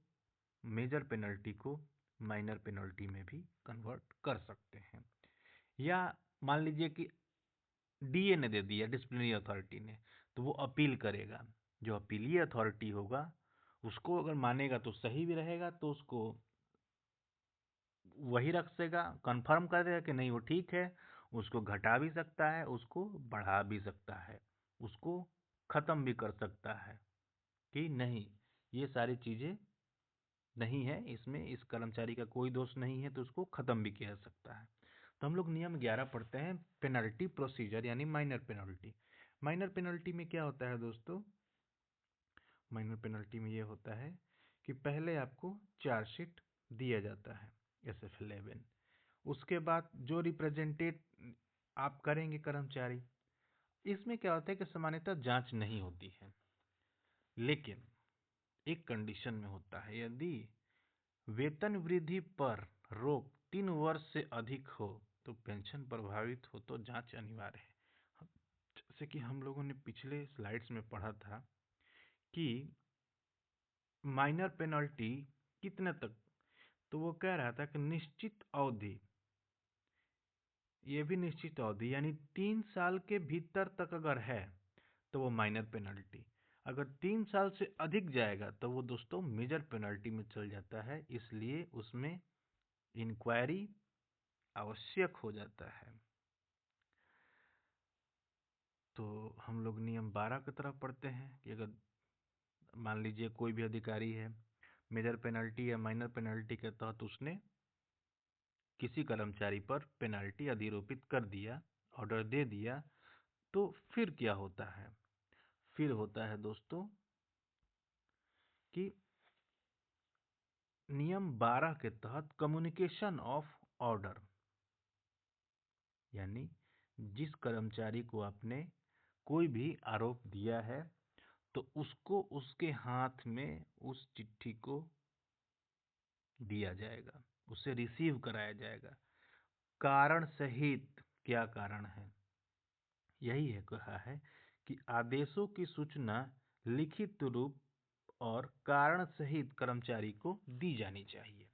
मेजर पेनल्टी को माइनर पेनल्टी में भी कन्वर्ट कर सकते हैं। या मान लीजिए कि DA ने दे दिया, डिसिप्लिनरी अथॉरिटी ने, तो वो अपील करेगा। जो अपीलीय अथॉरिटी होगा उसको अगर मानेगा तो सही भी रहेगा, तो उसको वही रख देगा, कंफर्म कर देगा कि नहीं वो ठीक है। उसको घटा भी सकता है, उसको बढ़ा भी सकता है, उसको खत्म भी कर सकता है कि नहीं ये सारी चीज़ें नहीं है, इसमें इस कर्मचारी का कोई दोष नहीं है, तो उसको खत्म भी किया जा सकता है। तो हम लोग नियम 11 पढ़ते हैं, पेनल्टी प्रोसीजर यानी माइनर पेनल्टी। माइनर पेनल्टी में क्या होता है दोस्तों, माइनर पेनल्टी में ये होता है कि पहले आपको चार्जशीट दिया जाता है SF11, उसके बाद जो रिप्रेजेंटेट आप करेंगे कर्मचारी, इसमें क्या होता है कि सामान्यतः जांच नहीं होती है, लेकिन एक कंडीशन में होता है, यदि वेतन वृद्धि पर रोक 3 वर्ष से अधिक हो तो पेंशन प्रभावित हो तो जांच अनिवार्य है। जैसे कि हम लोगों ने पिछले स्लाइड्स में पढ़ा था कि माइनर पेनल्टी कितने तक, तो वो कह रहा था कि निश्चित अवधि, ये भी निश्चित अवधि यानी 3 साल के भीतर तक अगर है तो वो माइनर पेनल्टी, अगर 3 साल से अधिक जाएगा तो वो दोस्तों मेजर पेनल्टी में चल जाता है, इसलिए उसमें इंक्वायरी आवश्यक हो जाता है। तो हम लोग नियम 12 की तरफ पढ़ते हैं कि अगर मान लीजिए कोई भी अधिकारी है, मेजर पेनल्टी या माइनर पेनल्टी के तहत उसने किसी कर्मचारी पर पेनल्टी अधिरोपित कर दिया, ऑर्डर दे दिया, तो फिर क्या होता है? फिर होता है दोस्तों कि नियम 12 के तहत कम्युनिकेशन ऑफ ऑर्डर, यानी जिस कर्मचारी को आपने कोई भी आरोप दिया है तो उसको उसके हाथ में उस चिट्ठी को दिया जाएगा, उसे रिसीव कराया जाएगा कारण सहित। क्या कारण है? यही है, कहा है कि आदेशों की सूचना लिखित रूप और कारण सहित कर्मचारी को दी जानी चाहिए।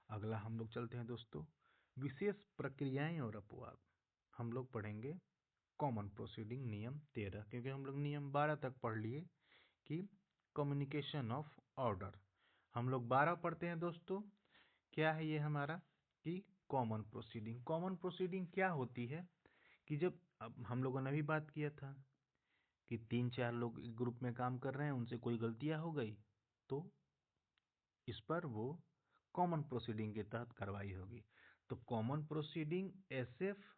अगला हम लोग चलते हैं दोस्तों, विशेष प्रक्रियाएं और अपवाद। हम लोग पढ़ेंगे कॉमन प्रोसीडिंग नियम 13, क्योंकि हम लोग नियम 12 तक पढ़ लिए कि कम्युनिकेशन ऑफ ऑर्डर। हम लोग 12 पढ़ते हैं दोस्तों। क्या है ये हमारा कि कॉमन प्रोसीडिंग। कॉमन प्रोसीडिंग क्या होती है कि जब, अब हम लोगों ने भी बात किया था कि 3-4 लोग एक ग्रुप में काम कर रहे हैं, उनसे कोई गलतियां हो गई तो इस पर वो कॉमन प्रोसीडिंग के तहत कार्रवाई होगी। तो कॉमन प्रोसीडिंग SF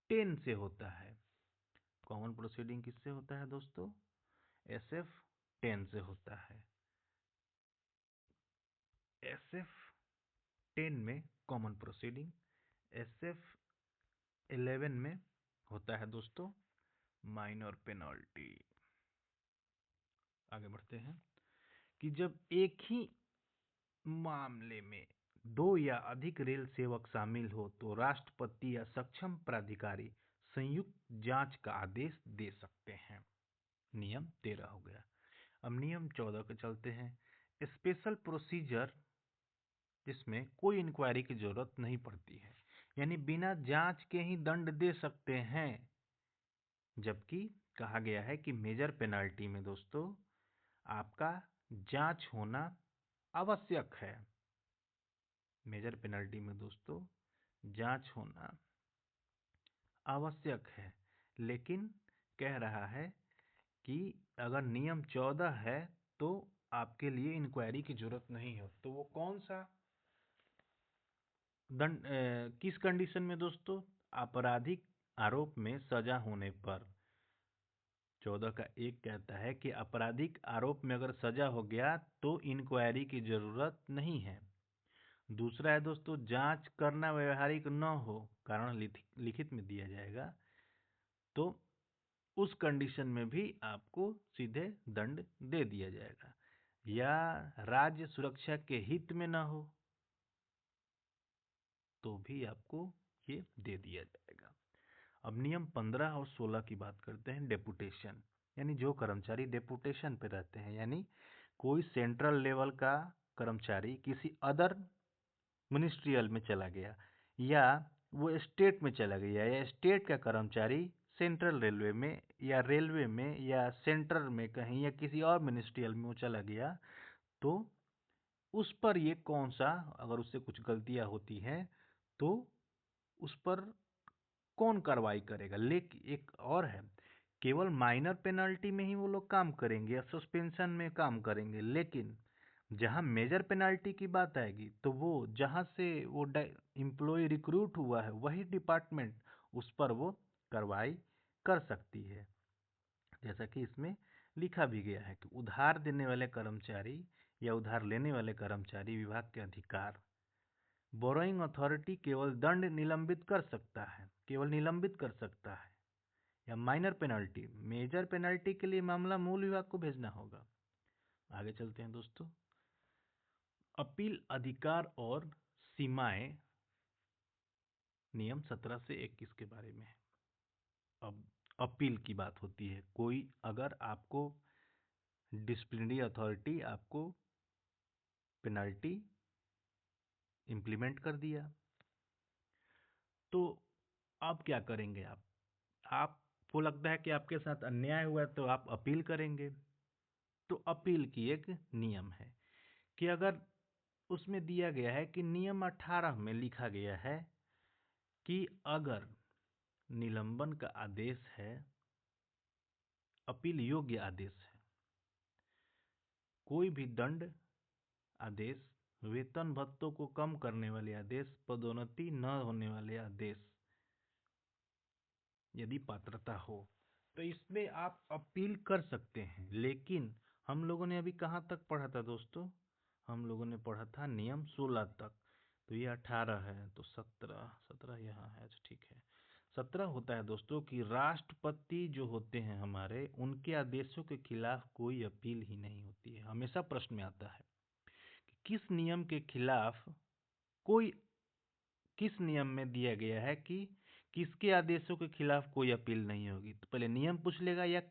10 से होता है। कॉमन प्रोसीडिंग किससे होता है दोस्तों? SF 10 से होता है। SF 10 में कॉमन प्रोसीडिंग, SF 11 में होता है दोस्तों माइनर पेनल्टी। आगे बढ़ते हैं कि जब एक ही मामले में 2 या अधिक रेल सेवक शामिल हो तो राष्ट्रपति या सक्षम प्राधिकारी संयुक्त जांच का आदेश दे सकते हैं। नियम 13 हो गया। अब नियम 14 पे चलते हैं। स्पेशल प्रोसीजर, जिसमें कोई इंक्वायरी की जरूरत नहीं पड़ती है, यानी बिना जांच के ही दंड दे सकते हैं। जबकि कहा गया है कि मेजर पेनल्टी में दोस्तों आपका जांच होना आवश्यक है। मेजर पेनल्टी में दोस्तों जांच होना आवश्यक है, लेकिन कह रहा है कि अगर नियम 14 है तो आपके लिए इंक्वायरी की जरूरत नहीं हो। तो वो कौन सा दंड, किस कंडीशन में दोस्तों? आपराधिक आरोप में सजा होने पर। 14 का 1 कहता है कि आपराधिक आरोप में अगर सजा हो गया तो इंक्वायरी की जरूरत नहीं है। दूसरा है दोस्तों, जांच करना व्यवहारिक न हो, कारण लिखित में दिया जाएगा, तो उस कंडीशन में भी आपको सीधे दंड दे दिया जाएगा। या राज्य सुरक्षा के हित में न हो तो भी आपको ये दे दिया जाएगा। अब नियम 15 और 16 की बात करते हैं। डेपुटेशन, यानी जो कर्मचारी डेपुटेशन पे रहते हैं, यानी कोई सेंट्रल लेवल का कर्मचारी किसी अदर मिनिस्ट्रियल में चला गया, या वो स्टेट में चला गया, या स्टेट का कर्मचारी सेंट्रल रेलवे में या रेलवे में या सेंटर में कहीं या किसी और मिनिस्ट्रियल में वो चला गया, तो उस पर ये कौन सा, अगर उससे कुछ गलतियां होती हैं तो उस पर कौन कार्रवाई करेगा। लेकिन एक और है, केवल माइनर पेनल्टी में ही वो लोग काम करेंगे या सस्पेंशन में काम करेंगे, लेकिन जहां मेजर पेनल्टी की बात आएगी तो वो जहां से वो एम्प्लॉय रिक्रूट हुआ है वही डिपार्टमेंट उस पर वो कार्रवाई कर सकती है। जैसा कि इसमें लिखा भी गया है कि उधार देने वाले कर्मचारी या उधार लेने वाले कर्मचारी विभाग के अधिकार, बोरोइंग अथॉरिटी केवल दंड निलंबित कर सकता है, केवल निलंबित कर सकता है। या माइनर पेनल्टी, मेजर पेनल्टी के लिए मामला मूल विभाग को भेजना होगा। आगे चलते हैं दोस्तों, अपील अधिकार और सीमाएं, नियम 17 से 21 के बारे में है। अब अपील की बात होती है। कोई अगर आपको डिसिप्लिनरी अथॉरिटी आपको पेनल्टी इम्प्लीमेंट कर दिया, तो अब क्या करेंगे आपको लगता है कि आपके साथ अन्याय हुआ है, तो आप अपील करेंगे। तो अपील की एक नियम है कि अगर उसमें दिया गया है कि नियम 18 में लिखा गया है कि अगर निलंबन का आदेश है, अपील योग्य आदेश है, कोई भी दंड आदेश, वेतन भत्तों को कम करने वाले आदेश, पदोन्नति न होने वाले आदेश, यदि पात्रता हो तो इसमें आप अपील कर सकते हैं। लेकिन हम लोगों ने अभी कहाँ तक पढ़ा था दोस्तों? हम लोगों ने पढ़ा था नियम 16 तक। तो ये 18 है, तो 17 यहाँ है, अच्छा ठीक है। 17 होता है दोस्तों कि राष्ट्रपति जो होते हैं हमारे, उनके आदेशों के खिलाफ कोई अपील ही नहीं होती है। हमेशा प्रश्न में आता है कि किस नियम के खिलाफ कोई, किस नियम में दिया गया है कि किसके आदेशों के खिलाफ कोई अपील नहीं होगी। तो पहले नियम पूछ लेगा या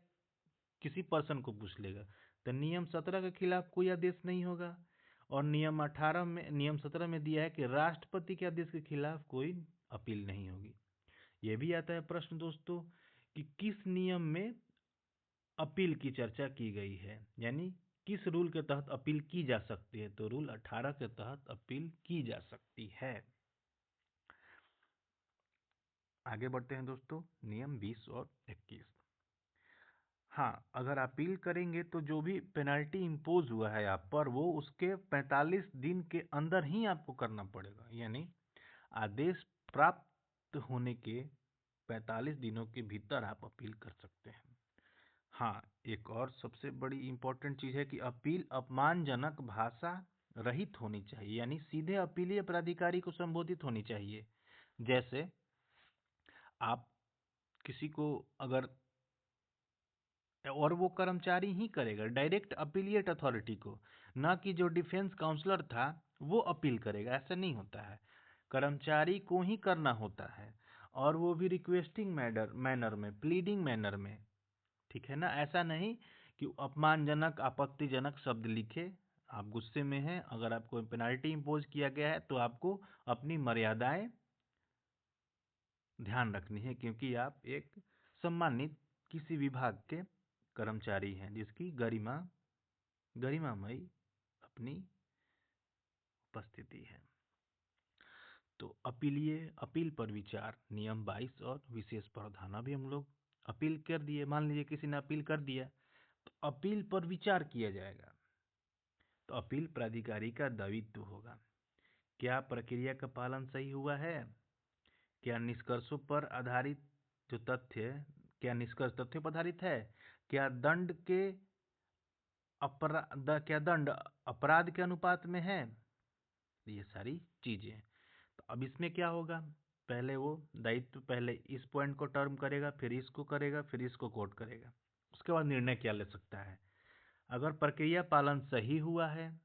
किसी पर्सन को पूछ लेगा। तो नियम 17 के खिलाफ कोई आदेश नहीं होगा, और नियम 17 में दिया है कि राष्ट्रपति के आदेश के खिलाफ कोई अपील नहीं होगी। यह भी आता है प्रश्न दोस्तों कि किस नियम में अपील की चर्चा की गई है, यानी किस रूल के तहत अपील की जा सकती है। तो रूल 18 के तहत अपील की जा सकती है। आगे बढ़ते हैं दोस्तों, नियम 20 और 21। हाँ, अगर अपील करेंगे तो जो भी पेनल्टी इम्पोज हुआ है आप पर, वो उसके 45 दिन के अंदर ही आपको करना पड़ेगा। यानी आदेश प्राप्त होने के 45 दिनों के भीतर आप अपील कर सकते हैं। हाँ, एक और सबसे बड़ी इम्पोर्टेंट चीज़ है कि अपील अपमानजनक भाषा रहित होनी चाहिए, यानी सीधे अपीलीय प्राधिकारी को संबोधित होनी चाहिए। जैसे आप किसी को अगर, और वो कर्मचारी ही करेगा डायरेक्ट अपीलिएट अथॉरिटी को, ना कि जो डिफेंस काउंसलर था वो अपील करेगा, ऐसा नहीं होता है। कर्मचारी को ही करना होता है, और वो भी रिक्वेस्टिंग मैनर में, प्लीडिंग मैनर में, ठीक है ना। ऐसा नहीं कि अपमानजनक आपत्तिजनक शब्द लिखे। आप गुस्से में हैं, अगर आपको पेनल्टी इम्पोज किया गया है तो आपको अपनी मर्यादाएं ध्यान रखनी है, क्योंकि आप एक सम्मानित किसी विभाग के कर्मचारी हैं जिसकी गरिमामयी अपनी उपस्थिति है। तो अपील पर विचार, नियम 22 और विशेष प्रावधान। अभी हम लोग अपील कर दिए, मान लीजिए किसी ने अपील कर दिया, तो अपील पर विचार किया जाएगा। तो अपील प्राधिकारी का दायित्व होगा। क्या प्रक्रिया का पालन सही हुआ है? क्या निष्कर्षों पर आधारित जो तथ्य, क्या निष्कर्ष तथ्यों पर आधारित है? क्या दंड अपराध के अनुपात में है? ये सारी चीजें। तो अब इसमें क्या होगा, पहले वो दायित्व, पहले इस पॉइंट को टर्म करेगा, फिर इसको करेगा, फिर इसको कोट करेगा। उसके बाद निर्णय क्या ले सकता है। अगर प्रक्रिया पालन सही हुआ है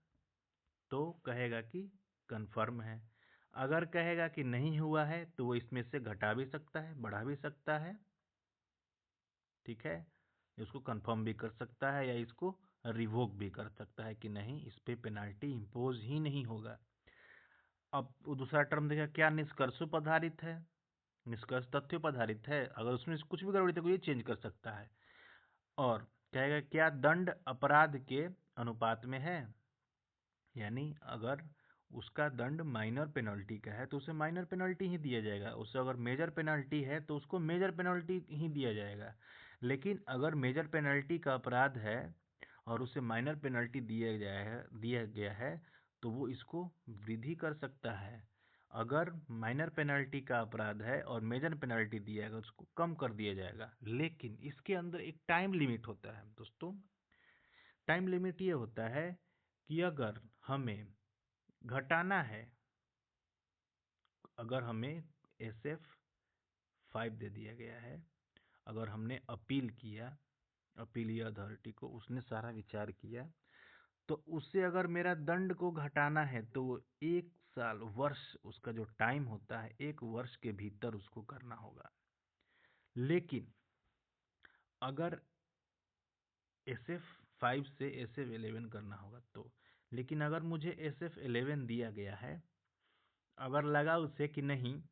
तो कहेगा कि कंफर्म है। अगर कहेगा कि नहीं हुआ है तो वो इसमें से घटा भी सकता है, बढ़ा भी सकता है, ठीक है। इसको कंफर्म भी कर सकता है या इसको रिवोक भी कर सकता है कि नहीं, इस पे पेनाल्टी इम्पोज ही नहीं होगा। अब वो दूसरा टर्म देखा, क्या निष्कर्षों पर आधारित है? निष्कर्ष तथ्यों पर आधारित है, अगर उसमें कुछ भी गड़बड़ी तो ये चेंज कर सकता है। और कहेगा क्या दंड अपराध के अनुपात में है, यानी अगर उसका दंड माइनर पेनल्टी का है तो उसे माइनर पेनल्टी ही दिया जाएगा, उससे अगर मेजर पेनल्टी है तो उसको मेजर पेनल्टी ही दिया जाएगा। लेकिन अगर मेजर पेनल्टी का अपराध है और उसे माइनर पेनल्टी दिया गया है तो वो इसको वृद्धि कर सकता है। अगर माइनर पेनल्टी का अपराध है और मेजर पेनल्टी दिया गया उसको कम कर दिया जाएगा। लेकिन इसके अंदर एक टाइम लिमिट होता है दोस्तों। टाइम लिमिट ये होता है कि अगर हमें घटाना है, अगर हमें SF 5 दे दिया गया है, अगर हमने अपील किया, अपीलीय अथॉरिटी को, उसने सारा विचार किया, तो उससे अगर मेरा दंड को घटाना है तो वो 1 साल, वर्ष, उसका जो टाइम होता है 1 वर्ष के भीतर उसको करना होगा। लेकिन अगर SF5 से SF11 करना होगा तो। लेकिन अगर मुझे SF11 दिया गया है, अगर लगा उसे कि नहीं,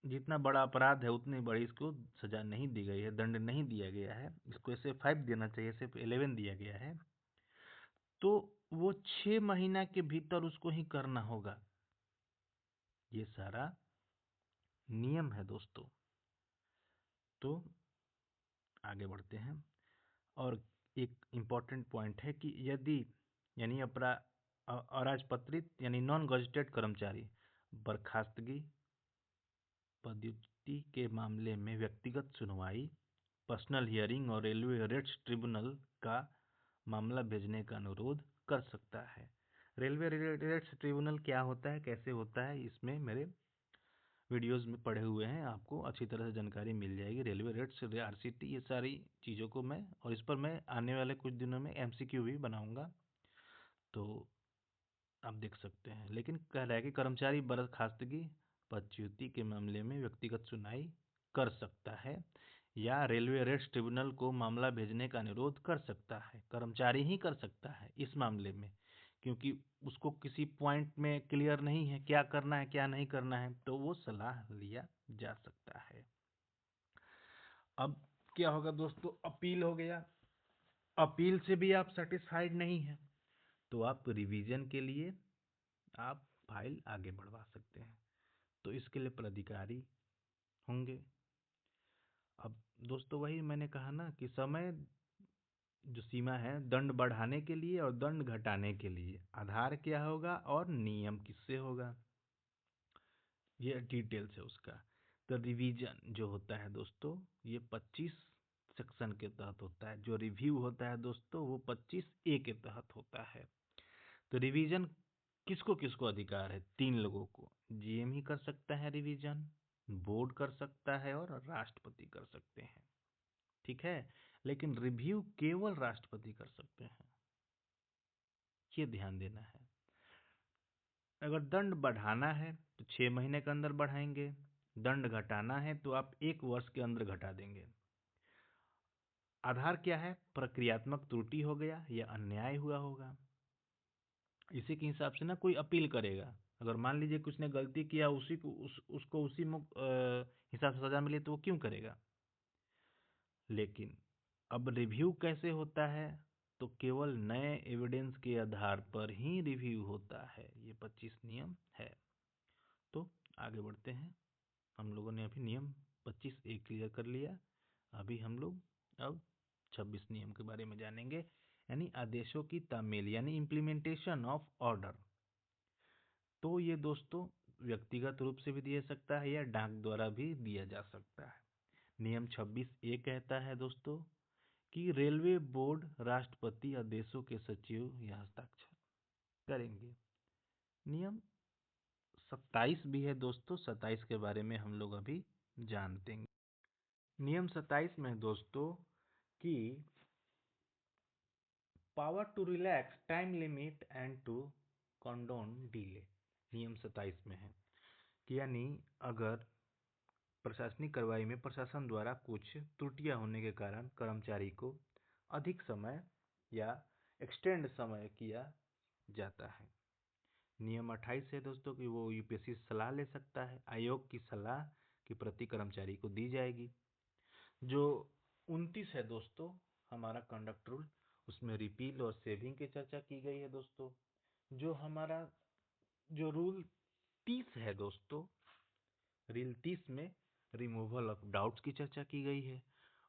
जितना बड़ा अपराध है उतनी बड़ी इसको सजा नहीं दी गई है, दंड नहीं दिया गया है, इसको SF5 देना चाहिए, SF11 दिया गया है, तो वो 6 महीना के भीतर उसको ही करना होगा। ये सारा नियम है दोस्तों। तो आगे बढ़ते हैं। और एक इम्पॉर्टेंट पॉइंट है कि यदि यानी अराजपत्रित यानी नॉन गजेटेड कर्मचारी बर्खास्तगी, पदोन्नति के मामले में व्यक्तिगत सुनवाई, पर्सनल हियरिंग और रेलवे रेट्स ट्रिब्यूनल का मामला भेजने का अनुरोध कर सकता है। रेलवे रेट्स ट्रिब्यूनल क्या होता है, कैसे होता है, इसमें मेरे वीडियोस में पढ़े हुए हैं, आपको अच्छी तरह से जानकारी मिल जाएगी। रेलवे रेट्स, RCT, ये सारी चीज़ों को मैं, और इस पर मैं आने वाले कुछ दिनों में MCQ भी बनाऊंगा, तो आप देख सकते हैं। लेकिन कह रहा है कि कर्मचारी बर्खास्तगी, पदच्युति के मामले में व्यक्तिगत सुनवाई कर सकता है या रेलवे रेट्स ट्रिब्यूनल को मामला भेजने का अनुरोध कर सकता है। कर्मचारी ही कर सकता है इस मामले में, क्योंकि उसको किसी पॉइंट में क्लियर नहीं है क्या करना है क्या नहीं करना है, तो वो सलाह लिया जा सकता है। अब क्या होगा दोस्तों, अपील हो गया। अपील से भी आप सेटिस्फाइड नहीं है तो आप रिवीजन के लिए आप फाइल आगे बढ़वा सकते हैं। तो इसके लिए प्राधिकारी होंगे। अब दोस्तों वही मैंने कहा ना कि समय जो सीमा है दंड बढ़ाने के लिए और दंड घटाने के लिए आधार क्या होगा और नियम किससे होगा, ये डिटेल्स है उसका। तो रिवीजन जो होता है दोस्तों, ये 25 सेक्शन के तहत होता है। जो रिव्यू होता है दोस्तों, वो 25A के तहत होता है। तो रिवीजन किसको किसको अधिकार है? 3 लोगों को। GM ही कर सकता है रिवीजन, बोर्ड कर सकता है और राष्ट्रपति कर सकते हैं। ठीक है, लेकिन रिव्यू केवल राष्ट्रपति कर सकते हैं, ये ध्यान देना है। अगर दंड बढ़ाना है तो 6 महीने के अंदर बढ़ाएंगे, दंड घटाना है तो आप 1 वर्ष के अंदर घटा देंगे। आधार क्या है? प्रक्रियात्मक त्रुटि हो गया या अन्याय हुआ होगा, इसी के हिसाब से ना कोई अपील करेगा। अगर मान लीजिए कुछ ने गलती किया, उसी को उसको उसी हिसाब से सजा मिले तो वो क्यों करेगा। लेकिन अब रिव्यू कैसे होता है? तो केवल नए एविडेंस के आधार पर ही रिव्यू होता है। ये 25 नियम है। तो आगे बढ़ते हैं। हम लोगों ने अभी नियम 25A क्लियर कर लिया। अभी हम लोग अब 26 नियम के बारे में जानेंगे, यानी आदेशों की तामील यानी इम्प्लीमेंटेशन ऑफ ऑर्डर। तो ये दोस्तों व्यक्तिगत रूप से भी दिया सकता है या डाक द्वारा भी दिया जा सकता है। नियम 26A कहता है दोस्तों कि रेलवे बोर्ड राष्ट्रपति आदेशों के सचिव या हस्ताक्षर करेंगे। नियम 27 भी है दोस्तों, 27 के बारे में हम लोग अभी जानते हैं। नियम 27 में दोस्तों कि power to relax time limit and to condone delay, नियम 27 में है कि यानी अगर प्रशासनिक कार्रवाई में प्रशासन द्वारा कुछ त्रुटियां होने के कारण कर्मचारी को अधिक समय या एक्सटेंड समय किया जाता है। नियम 28 है दोस्तों कि वो UPSC से सलाह ले सकता है। आयोग की सलाह की प्रति कर्मचारी को दी जाएगी। जो 29 है दोस्तों हमारा कंडक्ट रूल, उसमें रिपील और सेविंग की चर्चा की गई है दोस्तों। जो हमारा जो रूल 30 है दोस्तों, रील 30 में रिमूवल ऑफ डाउट्स की चर्चा की गई है।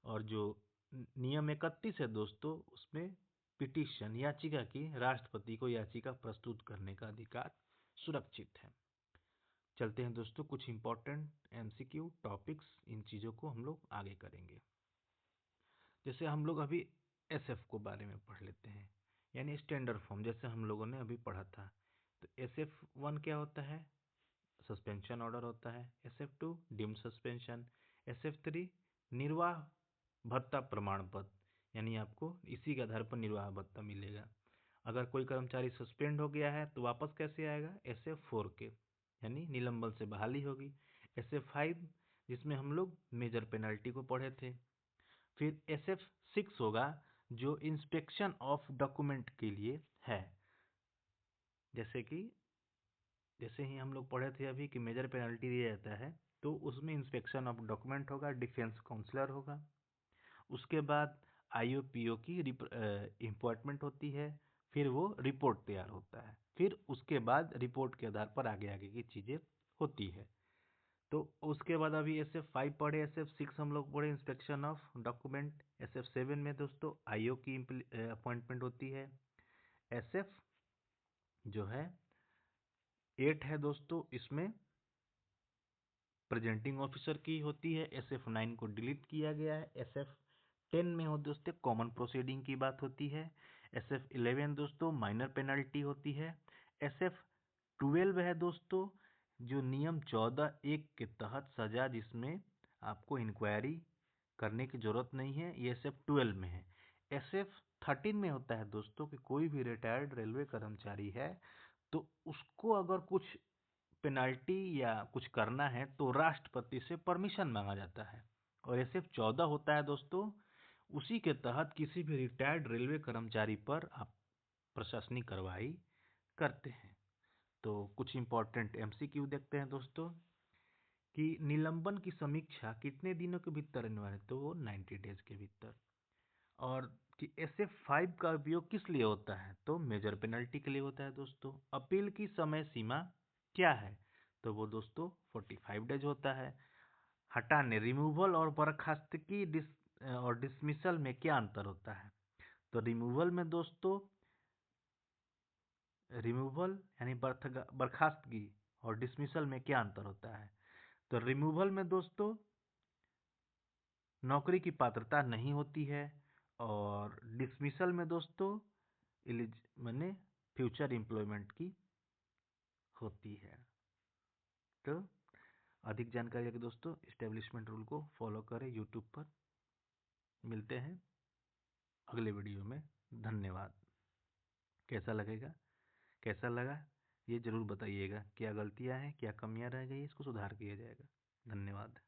और जो नियम 31 है दोस्तों, उसमें पिटीशन याचिका की राष्ट्रपति को याचिका प्रस्तुत करने का अधिकार सुरक्षित है। चलते हैं दोस्तों कुछ इंपॉर्टेंट MCQ टॉपिक्स, इन चीज़ों को हम लोग आगे करेंगे। जैसे हम लोग अभी SF को बारे में पढ़ लेते हैं, यानी स्टैंडर्ड फॉर्म, जैसे हम लोगों ने अभी पढ़ा था। तो SF1 क्या होता है? सस्पेंशन ऑर्डर होता है। SF2 deemed suspension. SF3 निर्वाह भत्ता प्रमाण पत्र, यानी आपको इसी के आधार पर निर्वाह भत्ता मिलेगा। अगर कोई कर्मचारी सस्पेंड हो गया है तो वापस कैसे आएगा? SF4 के, यानी निलंबन से बहाली होगी। SF5 जिसमें हम लोग मेजर पेनल्टी को पढ़े थे। फिर SF6 होगा जो इंस्पेक्शन ऑफ डॉक्यूमेंट के लिए है। जैसे ही हम लोग पढ़े थे अभी कि मेजर पेनल्टी दिया जाता है, तो उसमें इंस्पेक्शन ऑफ डॉक्यूमेंट होगा, डिफेंस काउंसलर होगा। उसके बाद IOPO की इम्पॉर्टमेंट होती है, फिर वो रिपोर्ट तैयार होता है, फिर उसके बाद रिपोर्ट के आधार पर आगे आगे की चीज़ें होती है। तो उसके बाद अभी SF5 पढ़े, SF6 हम लोग पढ़े इंस्पेक्शन ऑफ डॉक्यूमेंट। SF7 में दोस्तों IO की अपॉइंटमेंट होती है। SF जो है 8 है दोस्तों, इसमें प्रेजेंटिंग ऑफिसर की होती है। SF9 को डिलीट किया गया है। SF10 में हो दोस्तों कॉमन प्रोसीडिंग की बात होती है। SF11 दोस्तों माइनर पेनल्टी होती है। SF12 है दोस्तों जो नियम 14(1) के तहत सजा, जिसमें आपको इंक्वायरी करने की जरूरत नहीं है, ये SF12 में है। SF13 में होता है दोस्तों कि कोई भी रिटायर्ड रेलवे कर्मचारी है तो उसको अगर कुछ पेनाल्टी या कुछ करना है तो राष्ट्रपति से परमिशन मांगा जाता है। और SF14 होता है दोस्तों, उसी के तहत किसी भी रिटायर्ड रेलवे कर्मचारी पर आप प्रशासनिक कार्रवाई करते हैं। तो कुछ इंपॉर्टेंट MCQ देखते हैं दोस्तों कि निलंबन की समीक्षा कितने दिनों के भीतर रहने वाले, तो वो 90 डेज के भीतर। और कि SF5 का उपयोग किस लिए होता है, तो मेजर पेनल्टी के लिए होता है दोस्तों। अपील की समय सीमा क्या है, तो वो दोस्तों 45 डेज होता है। हटाने, रिमूवल और बर्खास्तगी और डिसमिसल में क्या अंतर होता है, तो रिमूवल में दोस्तों, रिमूवल यानी बर्खास्तगी और डिसमिसल में क्या अंतर होता है, तो रिमूवल में दोस्तों नौकरी की पात्रता नहीं होती है, और डिसमिसल में दोस्तों मैंने फ्यूचर एम्प्लॉयमेंट की होती है। तो अधिक जानकारी के दोस्तों इस्टेब्लिशमेंट रूल को फॉलो करें यूट्यूब पर। मिलते हैं अगले वीडियो में। धन्यवाद। कैसा लगा ये जरूर बताइएगा, क्या गलतियां हैं, क्या कमियां रह गई, इसको सुधार किया जाएगा। धन्यवाद।